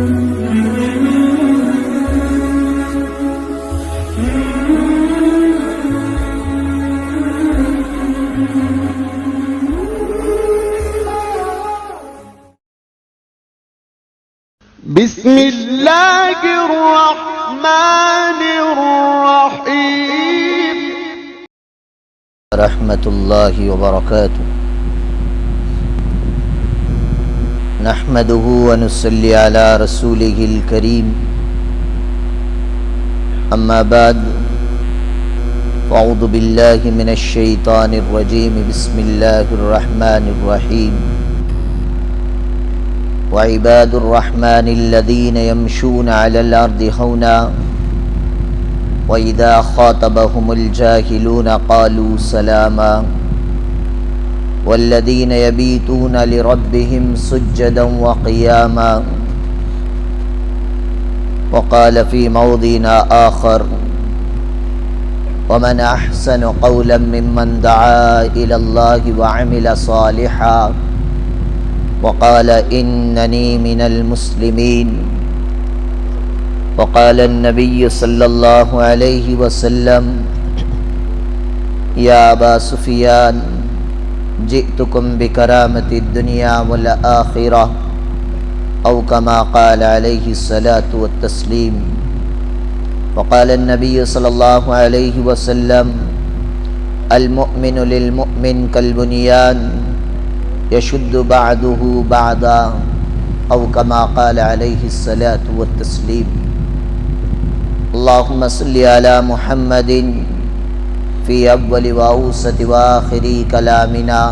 بسم اللہ الرحمن الرحیم رحمۃ اللہ وبرکاتہ نحمده ونصلی علی رسوله الکریم اما بعد فاعوذ باللہ من الشیطان الرجیم بسم اللہ الرحمن الرحیم وعباد الرحمن الذين يمشون على الأرض هونا وإذا خاطبهم الجاهلون قالوا سلاما والذين يبيتون لربهم سجدا وقياما وقال في موضع آخر ومن أحسن قولا ممن دعا إلى الله وعمل صالحا وقال إنني من المسلمين وقال النبي صلى الله عليه وسلم يا أبا سفيان جئتكم بكرامة الدنيا والآخرة أو كما قال عليه الصلاة والتسليم وقال النبي صلى الله عليه وسلم المؤمن للمؤمن كالبنيان يشد بعضه بعضا أو كما قال عليه الصلاة والتسليم اللهم صل على محمد في أول وأوسط وآخر كلامنا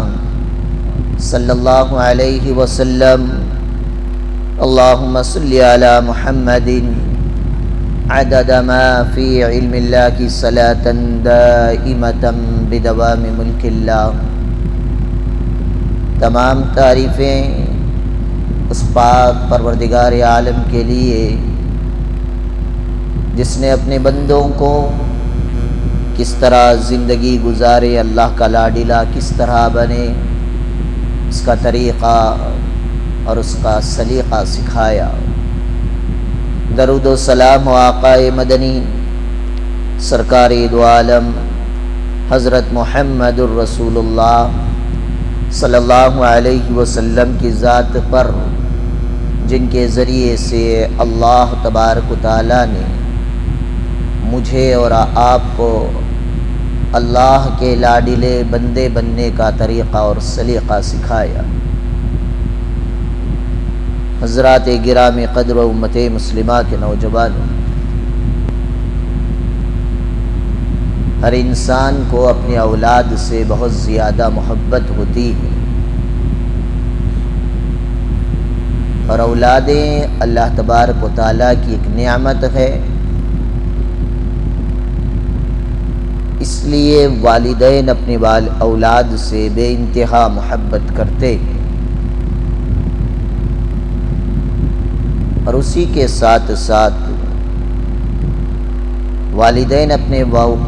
صلى الله عليه وسلم اللهم صل على محمد عدد ما في علم الله صلاة دائمة بدوام ملك الله تمام تعریفیں اس پاک پروردگار عالم کے لیے جس نے اپنے بندوں کو کس طرح زندگی گزارے، اللہ کا لاڈلا کس طرح بنے، اس کا طریقہ اور اس کا سلیقہ سکھایا۔ درود و سلام و آقا مدنی سرکار دو عالم حضرت محمد الرسول اللہ صلی اللہ علیہ وسلم کی ذات پر، جن کے ذریعے سے اللہ تبارک و تعالیٰ نے مجھے اور آپ کو اللہ کے لاڈلے بندے بننے کا طریقہ اور سلیقہ سکھایا۔ حضرات گرامی قدر و امت مسلمہ کے نوجوانوں، ہر انسان کو اپنی اولاد سے بہت زیادہ محبت ہوتی ہے، اور اولادیں اللہ تبارک و تعالیٰ کی ایک نعمت ہے۔ اس لیے والدین اپنی اولاد سے بے انتہا محبت کرتے ہیں، اور اسی کے ساتھ ساتھ والدین اپنے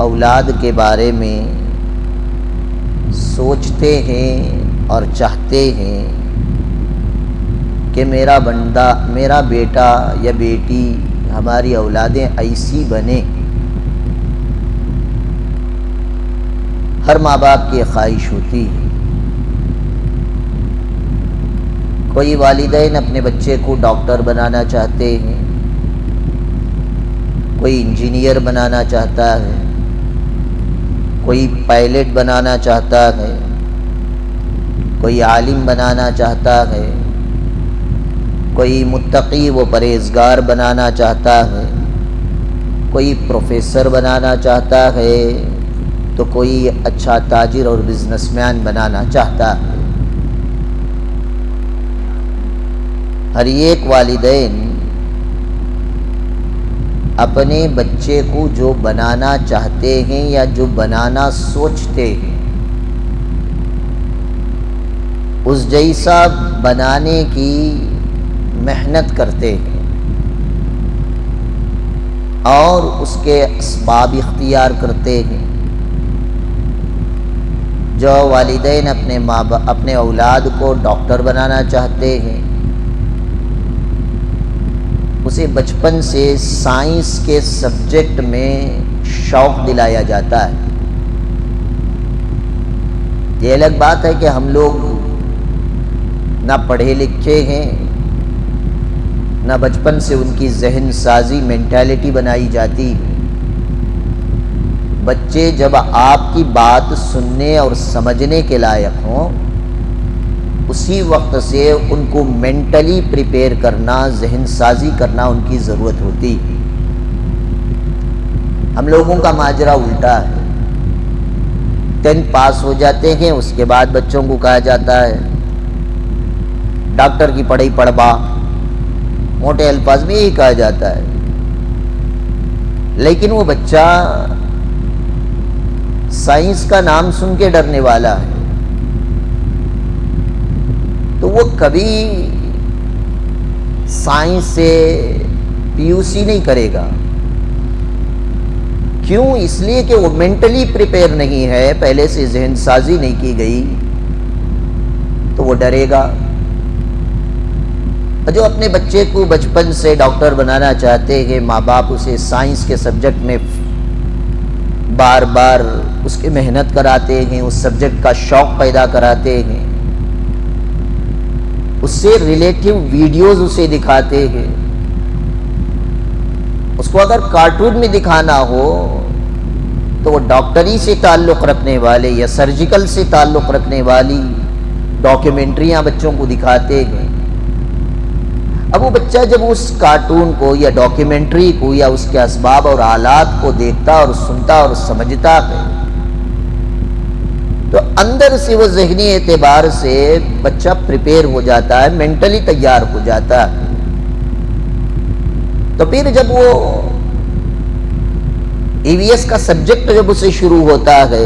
اولاد کے بارے میں سوچتے ہیں اور چاہتے ہیں کہ میرا بندہ، میرا بیٹا یا بیٹی، ہماری اولادیں ایسی بنیں۔ ہر ماں باپ کی خواہش ہوتی ہے۔ کوئی والدین اپنے بچے کو ڈاکٹر بنانا چاہتے ہیں، کوئی انجینئر بنانا چاہتا ہے، کوئی پائلٹ بنانا چاہتا ہے، کوئی عالم بنانا چاہتا ہے، کوئی متقی و پرہیزگار بنانا چاہتا ہے، کوئی پروفیسر بنانا چاہتا ہے، تو کوئی اچھا تاجر اور بزنس مین بنانا چاہتا ہے۔ ہر ایک والدین اپنے بچے کو جو بنانا چاہتے ہیں یا جو بنانا سوچتے ہیں، اس جیسا بنانے کی محنت کرتے ہیں اور اس کے اسباب اختیار کرتے ہیں۔ جو والدین اپنے اولاد کو ڈاکٹر بنانا چاہتے ہیں، اسے بچپن سے سائنس کے سبجیکٹ میں شوق دلایا جاتا ہے۔ یہ الگ بات ہے کہ ہم لوگ نہ پڑھے لکھے ہیں، نہ بچپن سے ان کی ذہن سازی مینٹیلٹی بنائی جاتی۔ بچے جب آپ کی بات سننے اور سمجھنے کے لائق ہوں، اسی وقت سے ان کو مینٹلی پریپیئر کرنا، ذہن سازی کرنا ان کی ضرورت ہوتی۔ ہم لوگوں کا ماجرا الٹا ہے، 10th پاس ہو جاتے ہیں، اس کے بعد بچوں کو کہا جاتا ہے ڈاکٹر کی پڑھائی پڑھوا، موٹے الفاظ میں یہی کہا جاتا ہے۔ لیکن وہ بچہ سائنس کا نام سن کے ڈرنے والا ہے، تو وہ کبھی سائنس سے PUC نہیں کرے گا۔ کیوں؟ اس لیے کہ وہ مینٹلی پریپیئر نہیں ہے، پہلے سے ذہن سازی نہیں کی گئی، تو وہ ڈرے گا۔ جو اپنے بچے کو بچپن سے ڈاکٹر بنانا چاہتے ہیں، ماں باپ اسے سائنس کے سبجیکٹ میں بار بار اس کی محنت کراتے ہیں، اس سبجیکٹ کا شوق پیدا کراتے ہیں، اس سے ریلیٹیو ویڈیوز اسے دکھاتے ہیں۔ اس کو اگر کارٹون میں دکھانا ہو تو وہ ڈاکٹری سے تعلق رکھنے والے یا سرجیکل سے تعلق رکھنے والی ڈاکیومنٹریاں بچوں کو دکھاتے ہیں۔ اب وہ بچہ جب اس کارٹون کو یا ڈاکیومنٹری کو یا اس کے اسباب اور آلات کو دیکھتا اور سنتا اور سمجھتا ہے، تو اندر سے وہ ذہنی اعتبار سے بچہ پریپیئر ہو جاتا ہے، مینٹلی تیار ہو جاتا ہے۔ تو پھر جب وہ EVS کا سبجیکٹ جب اسے شروع ہوتا ہے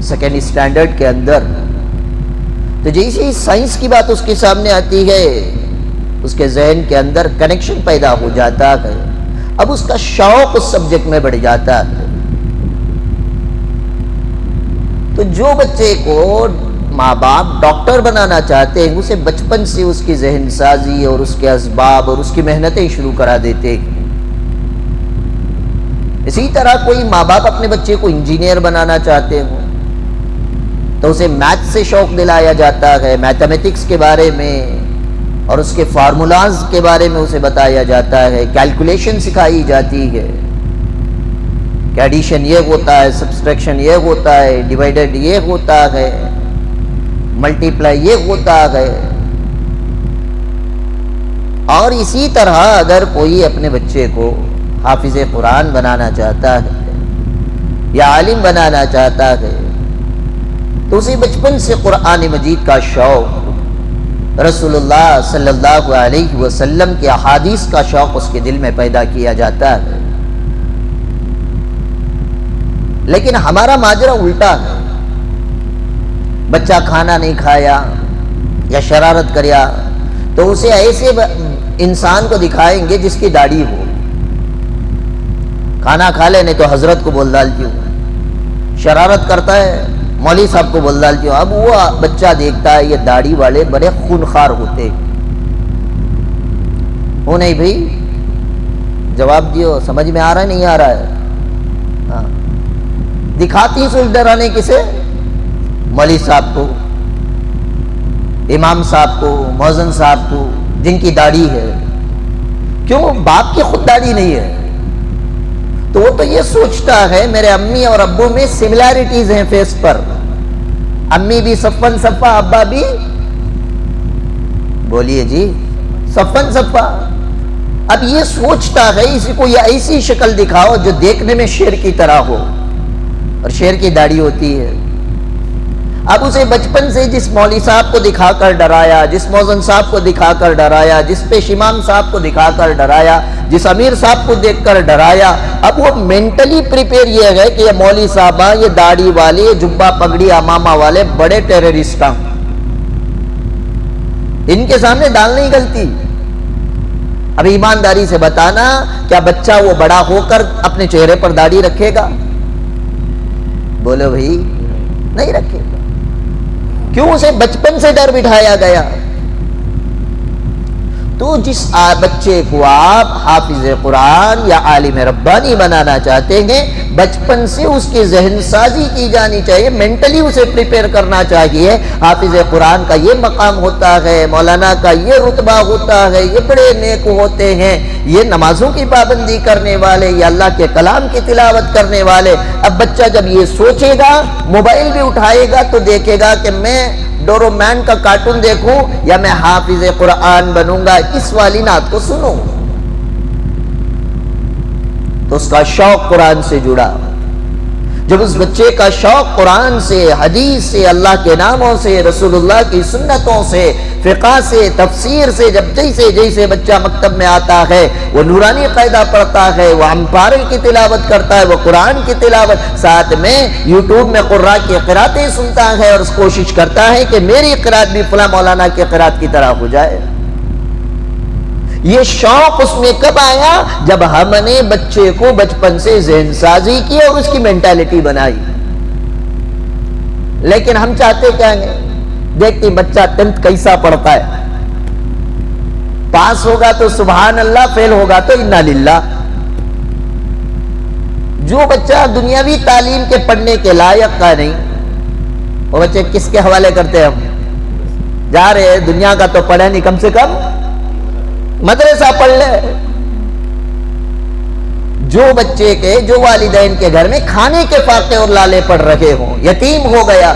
2nd اسٹینڈرڈ کے اندر، تو جیسے ہی سائنس کی بات اس کے سامنے آتی ہے، اس کے ذہن کے اندر کنیکشن پیدا ہو جاتا ہے، اب اس کا شوق اس سبجیکٹ میں بڑھ جاتا ہے۔ تو جو بچے کو ماں باپ ڈاکٹر بنانا چاہتے ہیں، اسے بچپن سے اس کی ذہن سازی اور اس کے اسباب اور اس کی محنتیں شروع کرا دیتے ہیں۔ اسی طرح کوئی ماں باپ اپنے بچے کو انجینئر بنانا چاہتے ہوں تو اسے میتھ سے شوق دلایا جاتا ہے، میتھمیٹکس کے بارے میں اور اس کے فارمولاز کے بارے میں اسے بتایا جاتا ہے، کیلکولیشن سکھائی جاتی ہے کہ ایڈیشن یہ ہوتا ہے، سبسٹریکشن یہ ہوتا ہے، ڈیوائیڈڈ یہ ہوتا ہے، ملٹیپلائی یہ ہوتا ہے۔ اور اسی طرح اگر کوئی اپنے بچے کو حافظ قرآن بنانا چاہتا ہے یا عالم بنانا چاہتا ہے، تو اسے بچپن سے قرآن مجید کا شوق، رسول اللہ صلی اللہ علیہ وسلم کے احادیث کا شوق اس کے دل میں پیدا کیا جاتا ہے۔ لیکن ہمارا ماجرا الٹا ہے، بچہ کھانا نہیں کھایا یا شرارت کریا تو اسے ایسے انسان کو دکھائیں گے جس کی داڑھی ہو، کھانا کھا لینے تو حضرت کو بول ڈالتی ہوں، شرارت کرتا ہے مولوی صاحب کو بول ڈالتی ہوں۔ اب وہ بچہ دیکھتا ہے یہ داڑھی والے بڑے خونخوار ہوتے ہو نہیں بھائی، جواب دیو، سمجھ میں آ رہا ہے نہیں آ رہا ہے؟ ہاں، دکھاتی سوچ ڈرانے کسے؟ مولوی صاحب کو، امام صاحب کو، مؤذن صاحب کو، جن کی داڑھی ہے۔ کیوں؟ باپ کی خود داڑھی نہیں ہے، تو وہ تو یہ سوچتا ہے میرے امی اور ابو میں سملیرٹیز ہیں فیس پر، امی بھی صفن صفا، ابا بھی، بولیے جی، صفن صفا۔ اب یہ سوچتا ہے اسی کو یہ ایسی شکل دکھاؤ جو دیکھنے میں شیر کی طرح ہو، اور شیر کی داڑھی ہوتی ہے۔ اب اسے بچپن سے جس مولوی صاحب کو دکھا کر ڈرایا، جس مؤذن صاحب کو دکھا کر ڈرایا، جس پیش امام صاحب کو دکھا کر ڈرایا، جس امیر صاحب کو دیکھ کر ڈرایا، اب وہ مینٹلی پریپیئر یہ ہے کہ یہ مولوی صاحب، یہ داڑھی والے، یہ جبہ پگڑی امامہ والے بڑے ٹیررسٹ ہیں، ان کے سامنے ڈال نہیں غلطی۔ اب ایمانداری سے بتانا، کیا بچہ وہ بڑا ہو کر اپنے چہرے پر داڑھی رکھے گا؟ بولو بھائی، نہیں رکھے گا۔ کیوں؟ اسے بچپن سے ڈر بٹھایا گیا۔ تو جس بچے کو آپ حافظ قرآن یا عالم ربانی بنانا چاہتے ہیں، بچپن سے اس کی ذہن سازی کی جانی چاہیے، مینٹلی اسے پریپیئر کرنا چاہیے۔ حافظ قرآن کا یہ مقام ہوتا ہے، مولانا کا یہ رتبہ ہوتا ہے، یہ بڑے نیک ہوتے ہیں، یہ نمازوں کی پابندی کرنے والے، یہ اللہ کے کلام کی تلاوت کرنے والے۔ اب بچہ جب یہ سوچے گا، موبائل بھی اٹھائے گا تو دیکھے گا کہ میں ڈورو-مین کا کارٹون دیکھوں یا میں حافظ قرآن بنوں گا، اس والی نعت کو سنوں، تو اس کا شوق قرآن سے جڑا۔ جب اس بچے کا شوق قرآن سے، حدیث سے، اللہ کے ناموں سے، رسول اللہ کی سنتوں سے، فقہ سے، تفسیر سے، جب جیسے بچہ مکتب میں آتا ہے، وہ نورانی قاعدہ پڑھتا ہے، وہ امپارل کی تلاوت کرتا ہے، وہ قرآن کی تلاوت، ساتھ میں یوٹیوب میں قراء کی قراتیں سنتا ہے اور کوشش کرتا ہے کہ میری قرات بھی فلاں مولانا کی قرات کی طرح ہو جائے۔ یہ شوق اس میں کب آیا؟ جب ہم نے بچے کو بچپن سے ذہن سازی کی اور اس کی مینٹالٹی بنائی۔ لیکن ہم چاہتے کیا ہیں؟ دیکھتے بچہ 10th کیسا پڑھتا ہے، پاس ہوگا تو سبحان اللہ، فیل ہوگا تو انا للہ۔ جو بچہ دنیاوی تعلیم کے پڑھنے کے لائق کا نہیں، وہ بچے کس کے حوالے کرتے ہیں؟ ہم جا رہے ہیں، دنیا کا تو پڑھے نہیں، کم سے کم مدرسہ پڑھ لے۔ جو بچے کے، جو والدین کے گھر میں کھانے کے فاقے اور لالے پڑ رہے ہوں، یتیم ہو گیا،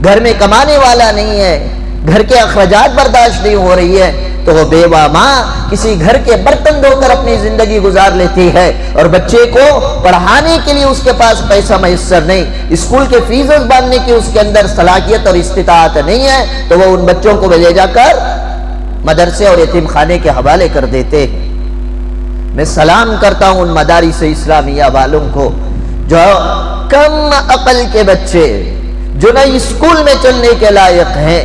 گھر میں کمانے والا نہیں ہے، گھر کے اخراجات برداشت نہیں ہو رہی ہے، تو وہ بیوہ ماں کسی گھر کے برتن دھو کر اپنی زندگی گزار لیتی ہے، اور بچے کو پڑھانے کے لیے اس کے پاس پیسہ میسر نہیں، اسکول کے فیسز باندھنے کی اس کے اندر صلاحیت اور استطاعت نہیں ہے، تو وہ ان بچوں کو لے جا کر مدرسے اور یتیم خانے کے حوالے کر دیتے ہیں۔ میں سلام کرتا ہوں ان مدارس اسلامیہ والوں کو، جو کم عقل کے بچے جو نہ اسکول میں چلنے کے لائق ہیں،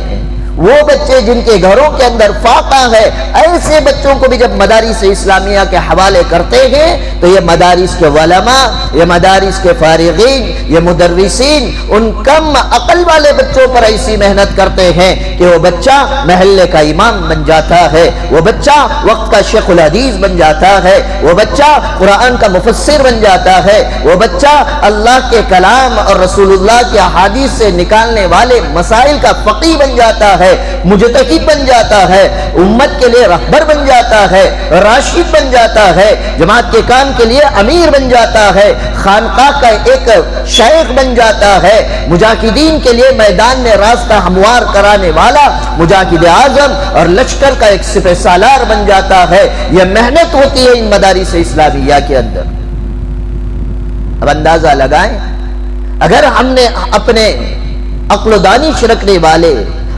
وہ بچے جن کے گھروں کے اندر فاقہ ہے، ایسے بچوں کو بھی جب مدارس اسلامیہ کے حوالے کرتے ہیں تو یہ مدارس کے علماء، یہ مدارس کے فارغین، یہ مدرسین ان کم عقل والے بچوں پر ایسی محنت کرتے ہیں کہ وہ بچہ محلے کا امام بن جاتا ہے، وہ بچہ وقت کا شیخ الحدیث بن جاتا ہے، وہ بچہ قرآن کا مفسر بن جاتا ہے، وہ بچہ اللہ کے کلام اور رسول اللہ کے احادیث سے نکالنے والے مسائل کا فقیہ بن جاتا ہے، مجتہد بن جاتا ہے، امت کے لیے رہبر بن جاتا ہے، راشد بن جاتا ہے، جماعت کے کام کے لیے امیر بن جاتا ہے، خانقاہ کا ایک شیخ بن جاتا ہے، مجاہدین کے لیے میدان میں راستہ ہموار کرانے والا مجاہد اعظم اور لشکر کا ایک سپہ سالار بن جاتا ہے۔ یہ محنت ہوتی ہے ان مدارس اسلامیہ کے اندر۔ اب اندازہ لگائیں، اگر ہم نے اپنے عقل و دانش رکھنے والے،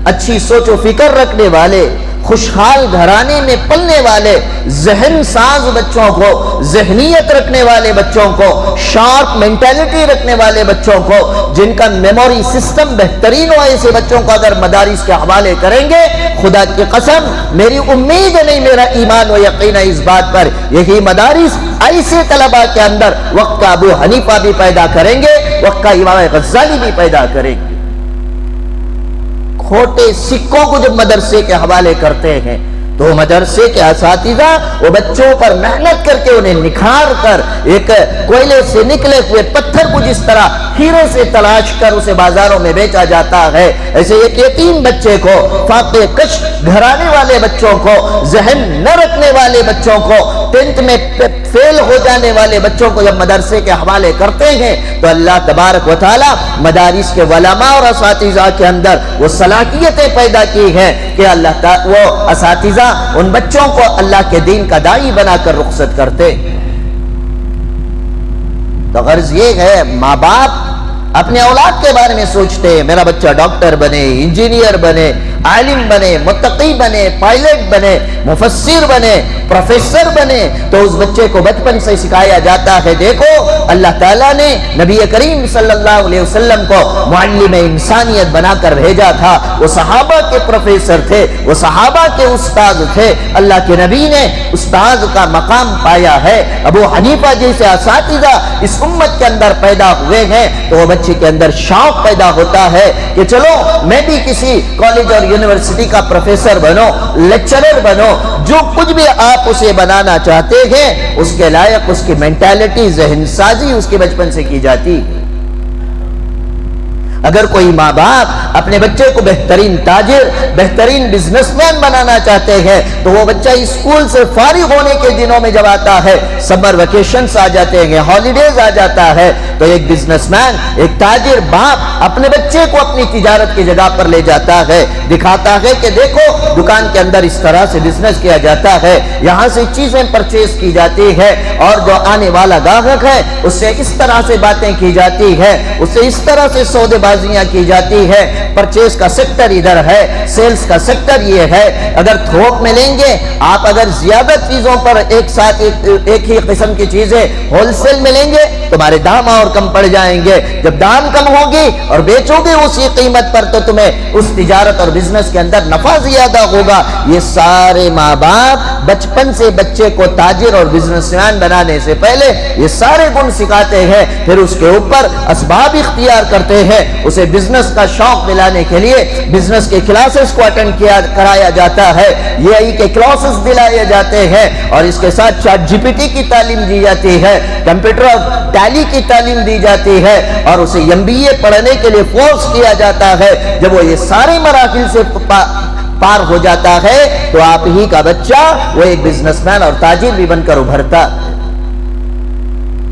اچھی سوچ و فکر رکھنے والے، خوشحال گھرانے میں پلنے والے، ذہن ساز بچوں کو، ذہنیت رکھنے والے بچوں کو، شارپ مینٹالٹی رکھنے والے بچوں کو، جن کا میموری سسٹم بہترین ہو، ایسے بچوں کو اگر مدارس کے حوالے کریں گے، خدا کی قسم میری امید نہیں، میرا ایمان و یقین ہے اس بات پر، یہی مدارس ایسے طلباء کے اندر وقت کا ابو حنیفہ بھی پیدا کریں گے، وقت کا امام غزالی بھی پیدا کریں گے۔ کھوٹے سکوں کو جب مدرسے کے حوالے کرتے ہیں تو مدرسے کے اساتذہ وہ بچوں پر محنت کر کے انہیں نکھار کر ایک کوئلے سے نکلے ہوئے پتھر کو جس طرح ہیرے سے تلاش کر اسے بازاروں میں بیچا جاتا ہے، ایسے ایک یتیم بچے کو، فاقے کش گھرانے والے بچوں کو، ذہن نہ رکھنے والے بچوں کو، 10th میں فیل ہو جانے والے بچوں کو جب مدرسے کے حوالے کرتے ہیں تو اللہ تبارک و تعالی مدارس کے علماء اور اساتذہ کے اندر وہ صلاحیتیں پیدا کی ہیں کہ اللہ تعالی وہ اساتذہ ان بچوں کو اللہ کے دین کا داعی بنا کر رخصت کرتے۔ تو غرض یہ ہے، ماں باپ اپنے اولاد کے بارے میں سوچتے ہیں، میرا بچہ ڈاکٹر بنے، انجینئر بنے، عالم بنے، متقی بنے، پائلٹ بنے، مفسر بنے، پروفیسر بنے، تو اس بچے کو بچپن سے سکھایا جاتا ہے، دیکھو اللہ تعالیٰ نے نبی کریم صلی اللہ علیہ وسلم کو معلم انسانیت بنا کر بھیجا تھا، وہ صحابہ کے پروفیسر تھے، وہ صحابہ کے استاد تھے، اللہ کے نبی نے استاد کا مقام پایا ہے۔ ابو حنیفہ جیسے اساتذہ اس امت کے اندر پیدا ہوئے ہیں تو وہ بچے کے اندر شوق پیدا ہوتا ہے کہ چلو میں بھی کسی کالج اور یونیورسٹی کا پروفیسر بنو، لیکچرر بنو، جو کچھ بھی آپ اسے بنانا چاہتے ہیں اس کے لائق اس کی مینٹالٹی، ذہن سازی اس کے بچپن سے کی جاتی۔ اگر کوئی ماں باپ اپنے بچے کو بہترین تاجر، بہترین بزنس مین بنانا چاہتے ہیں تو وہ بچہ اسکول سے فارغ ہونے کے دنوں میں جب آتا ہے، سمر ویکیشنز آ جاتے ہیں، ہالیڈیز آ جاتا ہے، تو ایک بزنس مین، ایک تاجر باپ اپنے بچے کو اپنی تجارت کی جگہ پر لے جاتا ہے، دکھاتا ہے کہ دیکھو دکان کے اندر اس طرح سے بزنس کیا جاتا ہے، یہاں سے چیزیں پرچیز کی جاتی ہے، اور جو آنے والا گاہک ہے اس سے اس طرح سے باتیں کی جاتی ہے، اس سے اس طرح سے سودے بازیاں کی جاتی ہے، پرچیز کا سیکٹر ادھر ہے، سیلز کا سیکٹر یہ ہے۔ اگر تھوک میں لیں گے آپ، اگر زیادہ چیزوں پر ایک ساتھ ایک ہی قسم کی چیزیں ہول سیل میں لیں گے تمہارے دام اور کم پڑ جائیں گے، جب دام کم ہوگی اور بیچو گے اسی قیمت پر تو تمہیں اس تجارت اور بزنس کے اندر نفع زیادہ ہوگا۔ یہ سارے ماں باپ بچپن سے بچے کو تاجر اور بزنس مین بنانے سے پہلے یہ سارے گن سکھاتے ہیں، پھر اس کے اوپر اسباب اختیار کرتے ہیں، اسے بزنس کا شوق دلانے کے لیے بزنس کے کلاسز کو اٹینڈ کرایا جاتا ہے، یہ ای کے کلاسز دلائے جاتے ہیں، اور اس کے ساتھ چیٹ جی پی ٹی کی تعلیم دی جاتی ہے، کمپیوٹر اور ٹیلی کی تعلیم دی جاتی ہے، اور اسے ایم بی اے پڑھنے کے لیے فورس کیا جاتا ہے۔ جب وہ یہ سارے مراحل سے پار ہو جاتا ہے تو آپ ہی کا بچہ وہ ایک بزنس مین اور تاجر بھی بن کر ابھرتا۔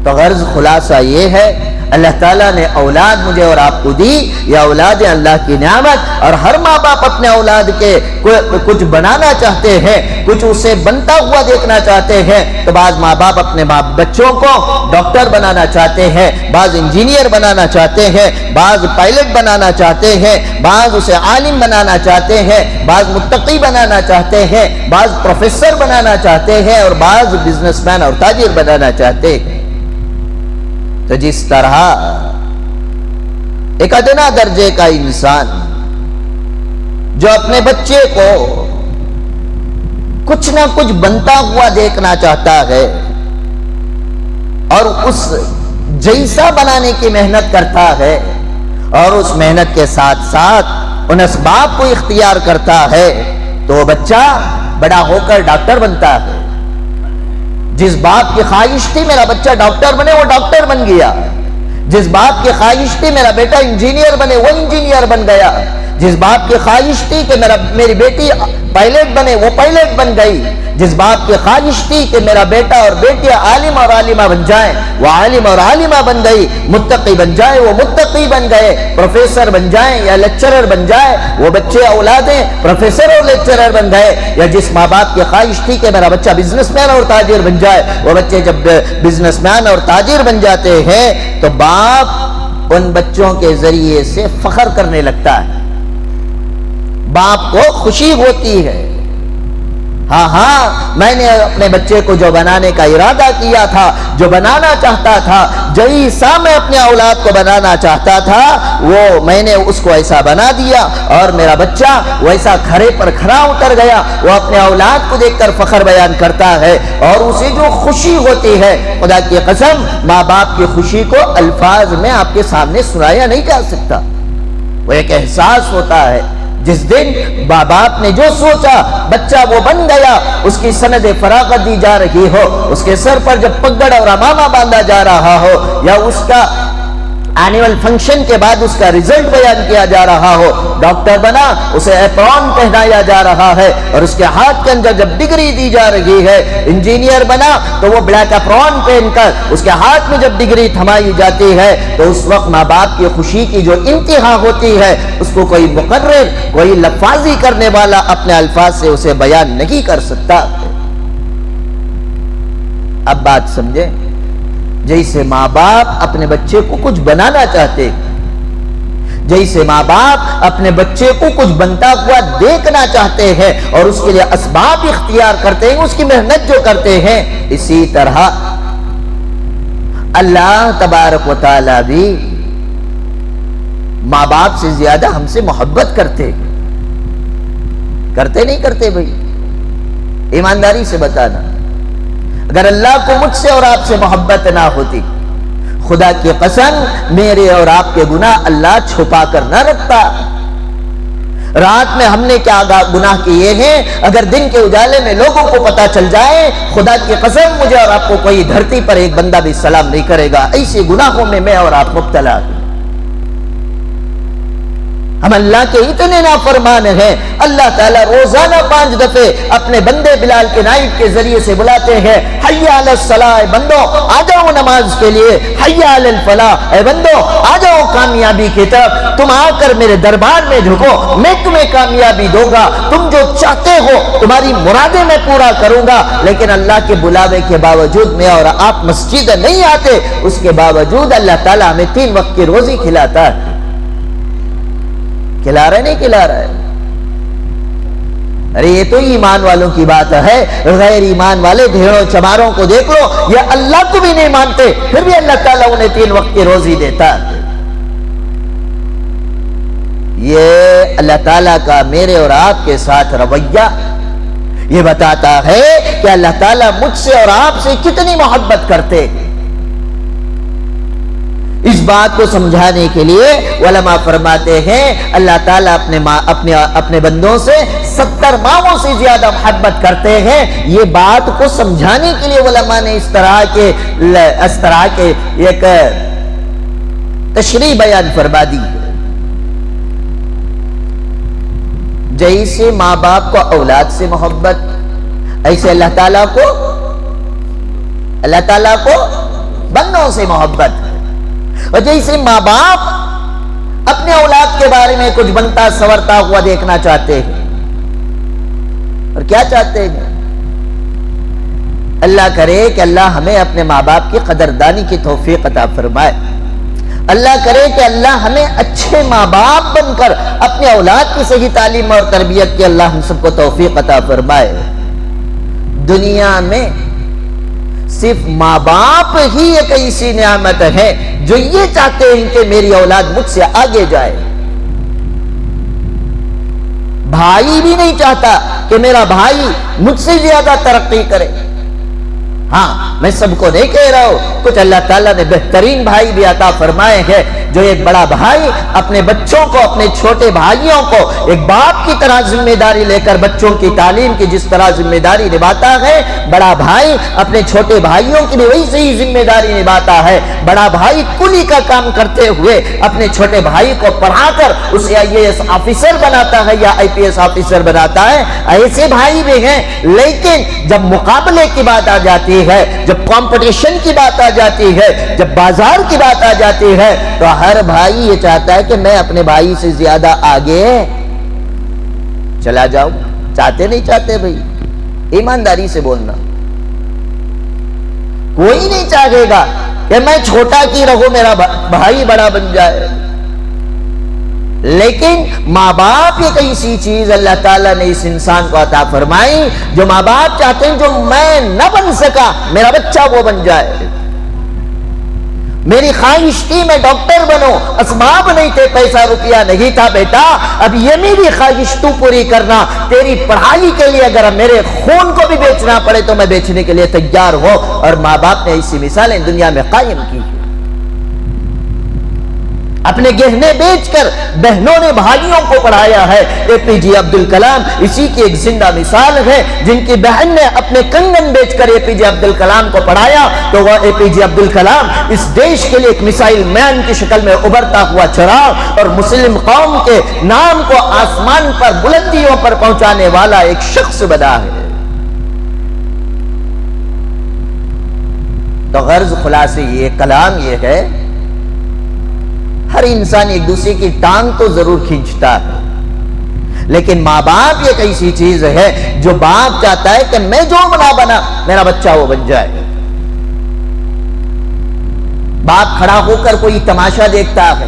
تو غرض خلاصہ یہ ہے، اللہ تعالیٰ نے اولاد مجھے اور آپ کو دی، یہ اولاد اللہ کی نعمت، اور ہر ماں باپ اپنے اولاد کے کچھ بنانا چاہتے ہیں، کچھ اسے بنتا ہوا دیکھنا چاہتے ہیں۔ تو بعض ماں باپ اپنے بچوں کو ڈاکٹر بنانا چاہتے ہیں، بعض انجینئر بنانا چاہتے ہیں، بعض پائلٹ بنانا چاہتے ہیں، بعض اسے عالم بنانا چاہتے ہیں، بعض متقی بنانا چاہتے ہیں، بعض پروفیسر بنانا چاہتے ہیں، اور بعض بزنس مین اور تاجر بنانا چاہتے ہیں۔ تو جس طرح ایک ادنا درجے کا انسان جو اپنے بچے کو کچھ نہ کچھ بنتا ہوا دیکھنا چاہتا ہے اور اس جیسا بنانے کی محنت کرتا ہے، اور اس محنت کے ساتھ ساتھ ان اسباب کو اختیار کرتا ہے، تو وہ بچہ بڑا ہو کر ڈاکٹر بنتا ہے۔ جس باپ کی خواہش تھی میرا بچہ ڈاکٹر بنے وہ ڈاکٹر بن گیا، جس باپ کی خواہش تھی میرا بیٹا انجینئر بنے وہ انجینئر بن گیا، جس باپ کی خواہش تھی کہ میری بیٹی پائلٹ بنے وہ پائلٹ بن گئی، جس باپ کی خواہش تھی کہ میرا بیٹا اور بیٹی عالم اور عالمہ بن جائیں وہ عالم اور عالمہ بن گئی، متقی بن جائے وہ متقی بن گئے، پروفیسر بن جائیں یا لیکچرر بن جائے وہ بچے اولادیں پروفیسر اور لیکچرر بن گئے، یا جس ماں باپ کی خواہش تھی کہ میرا بچہ بزنس مین اور تاجر بن جائے وہ بچے جب بزنس مین اور تاجر بن جاتے ہیں تو باپ ان بچوں کے ذریعے سے فخر کرنے لگتا ہے، باپ کو خوشی ہوتی ہے، ہاں میں نے اپنے بچے کو جو بنانے کا ارادہ کیا تھا، جو بنانا چاہتا تھا، جیسا میں اپنے اولاد کو بنانا چاہتا تھا وہ میں نے اس کو ایسا بنا دیا، اور میرا بچہ ویسا کھڑے پر کھڑا اتر گیا۔ وہ اپنے اولاد کو دیکھ کر فخر بیان کرتا ہے، اور اسے جو خوشی ہوتی ہے، خدا کی قسم ماں باپ کی خوشی کو الفاظ میں آپ کے سامنے سنایا نہیں جا سکتا۔ وہ ایک احساس ہوتا ہے، جس دن باپ نے جو سوچا بچہ وہ بن گیا، اس کی سند فراغت دی جا رہی ہو، اس کے سر پر جب پگڑ اور امامہ باندھا جا رہا ہو، یا اس کا اینول فنکشن کے بعد اس کا ریزلٹ بیان کیا جا رہا ہو، ڈاکٹر بنا اسے اپرون پہنایا جا رہا ہے، اور اس کے ہاتھ کے اندر جب ڈگری دی جا رہی ہے، انجینئر بنا تو وہ بلیک اپرون پہن کر اس کے ہاتھ میں جب ڈگری تھمائی جاتی ہے تو اس وقت ماں باپ کی خوشی کی جو انتہا ہوتی ہے اس کو کوئی مقرر، کوئی لفاظی کرنے والا اپنے الفاظ سے اسے بیان نہیں کر سکتا۔ اب بات سمجھیں، جیسے ماں باپ اپنے بچے کو کچھ بنانا چاہتے، جیسے ماں باپ اپنے بچے کو کچھ بنتا ہوا دیکھنا چاہتے ہیں اور اس کے لیے اسباب اختیار کرتے ہیں، اس کی محنت جو کرتے ہیں، اسی طرح اللہ تبارک و تعالی بھی ماں باپ سے زیادہ ہم سے محبت کرتے نہیں کرتے بھائی؟ ایمانداری سے بتانا، اگر اللہ کو مجھ سے اور آپ سے محبت نہ ہوتی، خدا کی قسم میرے اور آپ کے گناہ اللہ چھپا کر نہ رکھتا۔ رات میں ہم نے کیا گناہ کیے ہیں اگر دن کے اجالے میں لوگوں کو پتا چل جائے، خدا کی قسم مجھے اور آپ کو کوئی دھرتی پر ایک بندہ بھی سلام نہیں کرے گا۔ ایسے گناہوں میں میں اور آپ مبتلا ہیں۔ ہم اللہ کے اتنے نافرمان ہیں، اللہ تعالیٰ روزانہ 5 دفعے اپنے بندے بلال کے نائب کے ذریعے سے بلاتے ہیں، حی علی الصلاۃ، اے بندو آ جاؤ نماز کے لیے، حی علی الفلاح، اے بندو آ جاؤ کامیابی کی طرف، تم آ کر میرے دربار میں جھکو، میں تمہیں کامیابی دوں گا، تم جو چاہتے ہو تمہاری مرادیں میں پورا کروں گا۔ لیکن اللہ کے بلاوے کے باوجود میں اور آپ مسجد نہیں آتے، اس کے باوجود اللہ تعالیٰ ہمیں 3 وقت کی روزی کھلاتا ہے۔ کھلا رہا ہے نہیں کھلا رہا ہے؟ ارے یہ تو ایمان والوں کی بات ہے، غیر ایمان والے بھیڑوں چماروں کو دیکھ لو، یہ اللہ کو بھی نہیں مانتے، پھر بھی اللہ تعالیٰ انہیں 3 وقت کی روزی دیتا ہے۔ یہ اللہ تعالیٰ کا میرے اور آپ کے ساتھ رویہ یہ بتاتا ہے کہ اللہ تعالیٰ مجھ سے اور آپ سے کتنی محبت کرتے ہیں۔ اس بات کو سمجھانے کے لیے علماء فرماتے ہیں اللہ تعالیٰ اپنے بندوں سے 70 ماہوں سے زیادہ محبت کرتے ہیں۔ یہ بات کو سمجھانے کے لیے علماء نے اس طرح کے ایک تشریح بیان فرما دی۔ جیسے ماں باپ کو اولاد سے محبت، ایسے اللہ تعالیٰ کو بندوں سے محبت، اور جیسے ماں باپ اپنے اولاد کے بارے میں کچھ بنتا سورتا ہوا دیکھنا چاہتے ہیں، اور کیا چاہتے ہیں؟ اللہ کرے کہ اللہ ہمیں اپنے ماں باپ کی قدردانی کی توفیق عطا فرمائے۔ اللہ کرے کہ اللہ ہمیں اچھے ماں باپ بن کر اپنے اولاد کی صحیح تعلیم اور تربیت کی اللہ ہم سب کو توفیق عطا فرمائے۔ دنیا میں صرف ماں باپ ہی ایک ایسی نعمت ہے جو یہ چاہتے ہیں کہ میری اولاد مجھ سے آگے جائے۔ بھائی بھی نہیں چاہتا کہ میرا بھائی مجھ سے زیادہ ترقی کرے۔ ہاں میں سب کو نہیں کہہ رہا ہوں، کچھ اللہ تعالیٰ نے بہترین بھائی بھی عطا فرمائے ہیں جو ایک بڑا بھائی اپنے بچوں کو، اپنے چھوٹے بھائیوں کو ایک باپ کی طرح ذمہ داری لے کر بچوں کی تعلیم کی جس طرح ذمہ داری نبھاتا ہے، بڑا بھائی اپنے چھوٹے بھائیوں کی بھی ویسے ہی ذمہ داری نبھاتا ہے۔ بڑا بھائی کلی کا کام کرتے ہوئے اپنے چھوٹے بھائی کو پڑھا کر اسے IAS آفیسر بناتا ہے یا IPS آفیسر بناتا ہے۔ ایسے بھائی بھی ہیں، لیکن جب مقابلے کی بات آ جاتی ہے، جب کمپٹیشن کی بات آ جاتی ہے، جب بازار کی بات آ جاتی ہے، تو ہر بھائی یہ چاہتا ہے کہ میں اپنے بھائی سے زیادہ آگے چلا جاؤں۔ چاہتے نہیں چاہتے بھائی؟ ایمانداری سے بولنا، کوئی نہیں چاہے گا کہ میں چھوٹا کی رہوں، میرا بھائی بڑا بن جائے۔ لیکن ماں باپ ایک ایسی چیز اللہ تعالیٰ نے اس انسان کو عطا فرمائی جو ماں باپ چاہتے ہیں جو میں نہ بن سکا میرا بچہ وہ بن جائے۔ میری خواہش تھی میں ڈاکٹر بنوں، اسباب نہیں تھے، پیسہ روپیہ نہیں تھا، بیٹا اب یہ میری خواہش تو پوری کرنا، تیری پڑھائی کے لیے اگر میرے خون کو بھی بیچنا پڑے تو میں بیچنے کے لیے تیار ہو۔ اور ماں باپ نے ایسی مثالیں دنیا میں قائم کی، اپنے گہنے بیچ کر بہنوں نے بھائیوں کو پڑھایا ہے۔ APJ عبدالکلام اسی کی ایک زندہ مثال ہے، جن کی بہن نے اپنے کنگن بیچ کر APJ عبدالکلام کو پڑھایا، تو وہ APJ عبدالکلام اس دیش کے لیے ایک میسائل مین کی شکل میں ابھرتا ہوا چراغ اور مسلم قوم کے نام کو آسمان پر بلندیوں پر پہنچانے والا ایک شخص بنا ہے۔ تو غرض خلاصے یہ کلام یہ ہے، ہر انسان ایک دوسرے کی ٹانگ تو ضرور کھینچتا ہے، لیکن ماں باپ ایک ایسی چیز ہے جو باپ چاہتا ہے کہ میں جو بنا میرا بچہ وہ بن جائے۔ باپ کھڑا ہو کر کوئی تماشا دیکھتا ہے،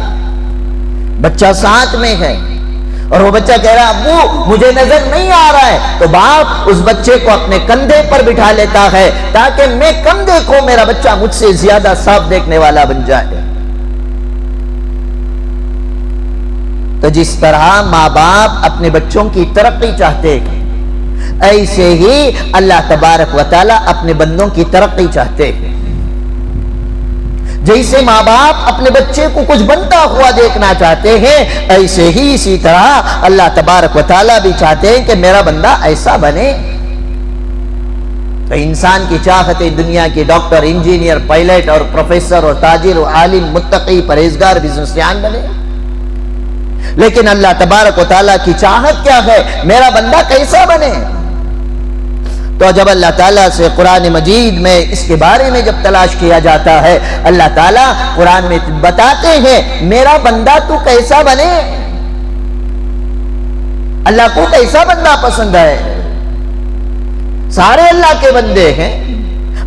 بچہ ساتھ میں ہے اور وہ بچہ کہہ رہا ابو مجھے نظر نہیں آ رہا ہے، تو باپ اس بچے کو اپنے کندھے پر بٹھا لیتا ہے تاکہ میں کم دیکھوں، میرا بچہ مجھ سے زیادہ صاف دیکھنے والا بن جائے۔ تو جس طرح ماں باپ اپنے بچوں کی ترقی چاہتے ہیں، ایسے ہی اللہ تبارک و تعالی اپنے بندوں کی ترقی چاہتے ہیں۔ جیسے ماں باپ اپنے بچے کو کچھ بنتا ہوا دیکھنا چاہتے ہیں، ایسے ہی اسی طرح اللہ تبارک و تعالیٰ بھی چاہتے ہیں کہ میرا بندہ ایسا بنے۔ تو انسان کی چاہت ہے دنیا کی ڈاکٹر، انجینئر، پائلٹ اور پروفیسر اور تاجر و عالم، متقی، پرہیزگار، بزنسمین بنے، لیکن اللہ تبارک و تعالیٰ کی چاہت کیا ہے؟ میرا بندہ کیسا بنے؟ تو جب اللہ تعالیٰ سے قرآن مجید میں اس کے بارے میں جب تلاش کیا جاتا ہے، اللہ تعالیٰ قرآن میں بتاتے ہیں میرا بندہ تو کیسا بنے۔ اللہ کو کیسا بندہ پسند ہے؟ سارے اللہ کے بندے ہیں۔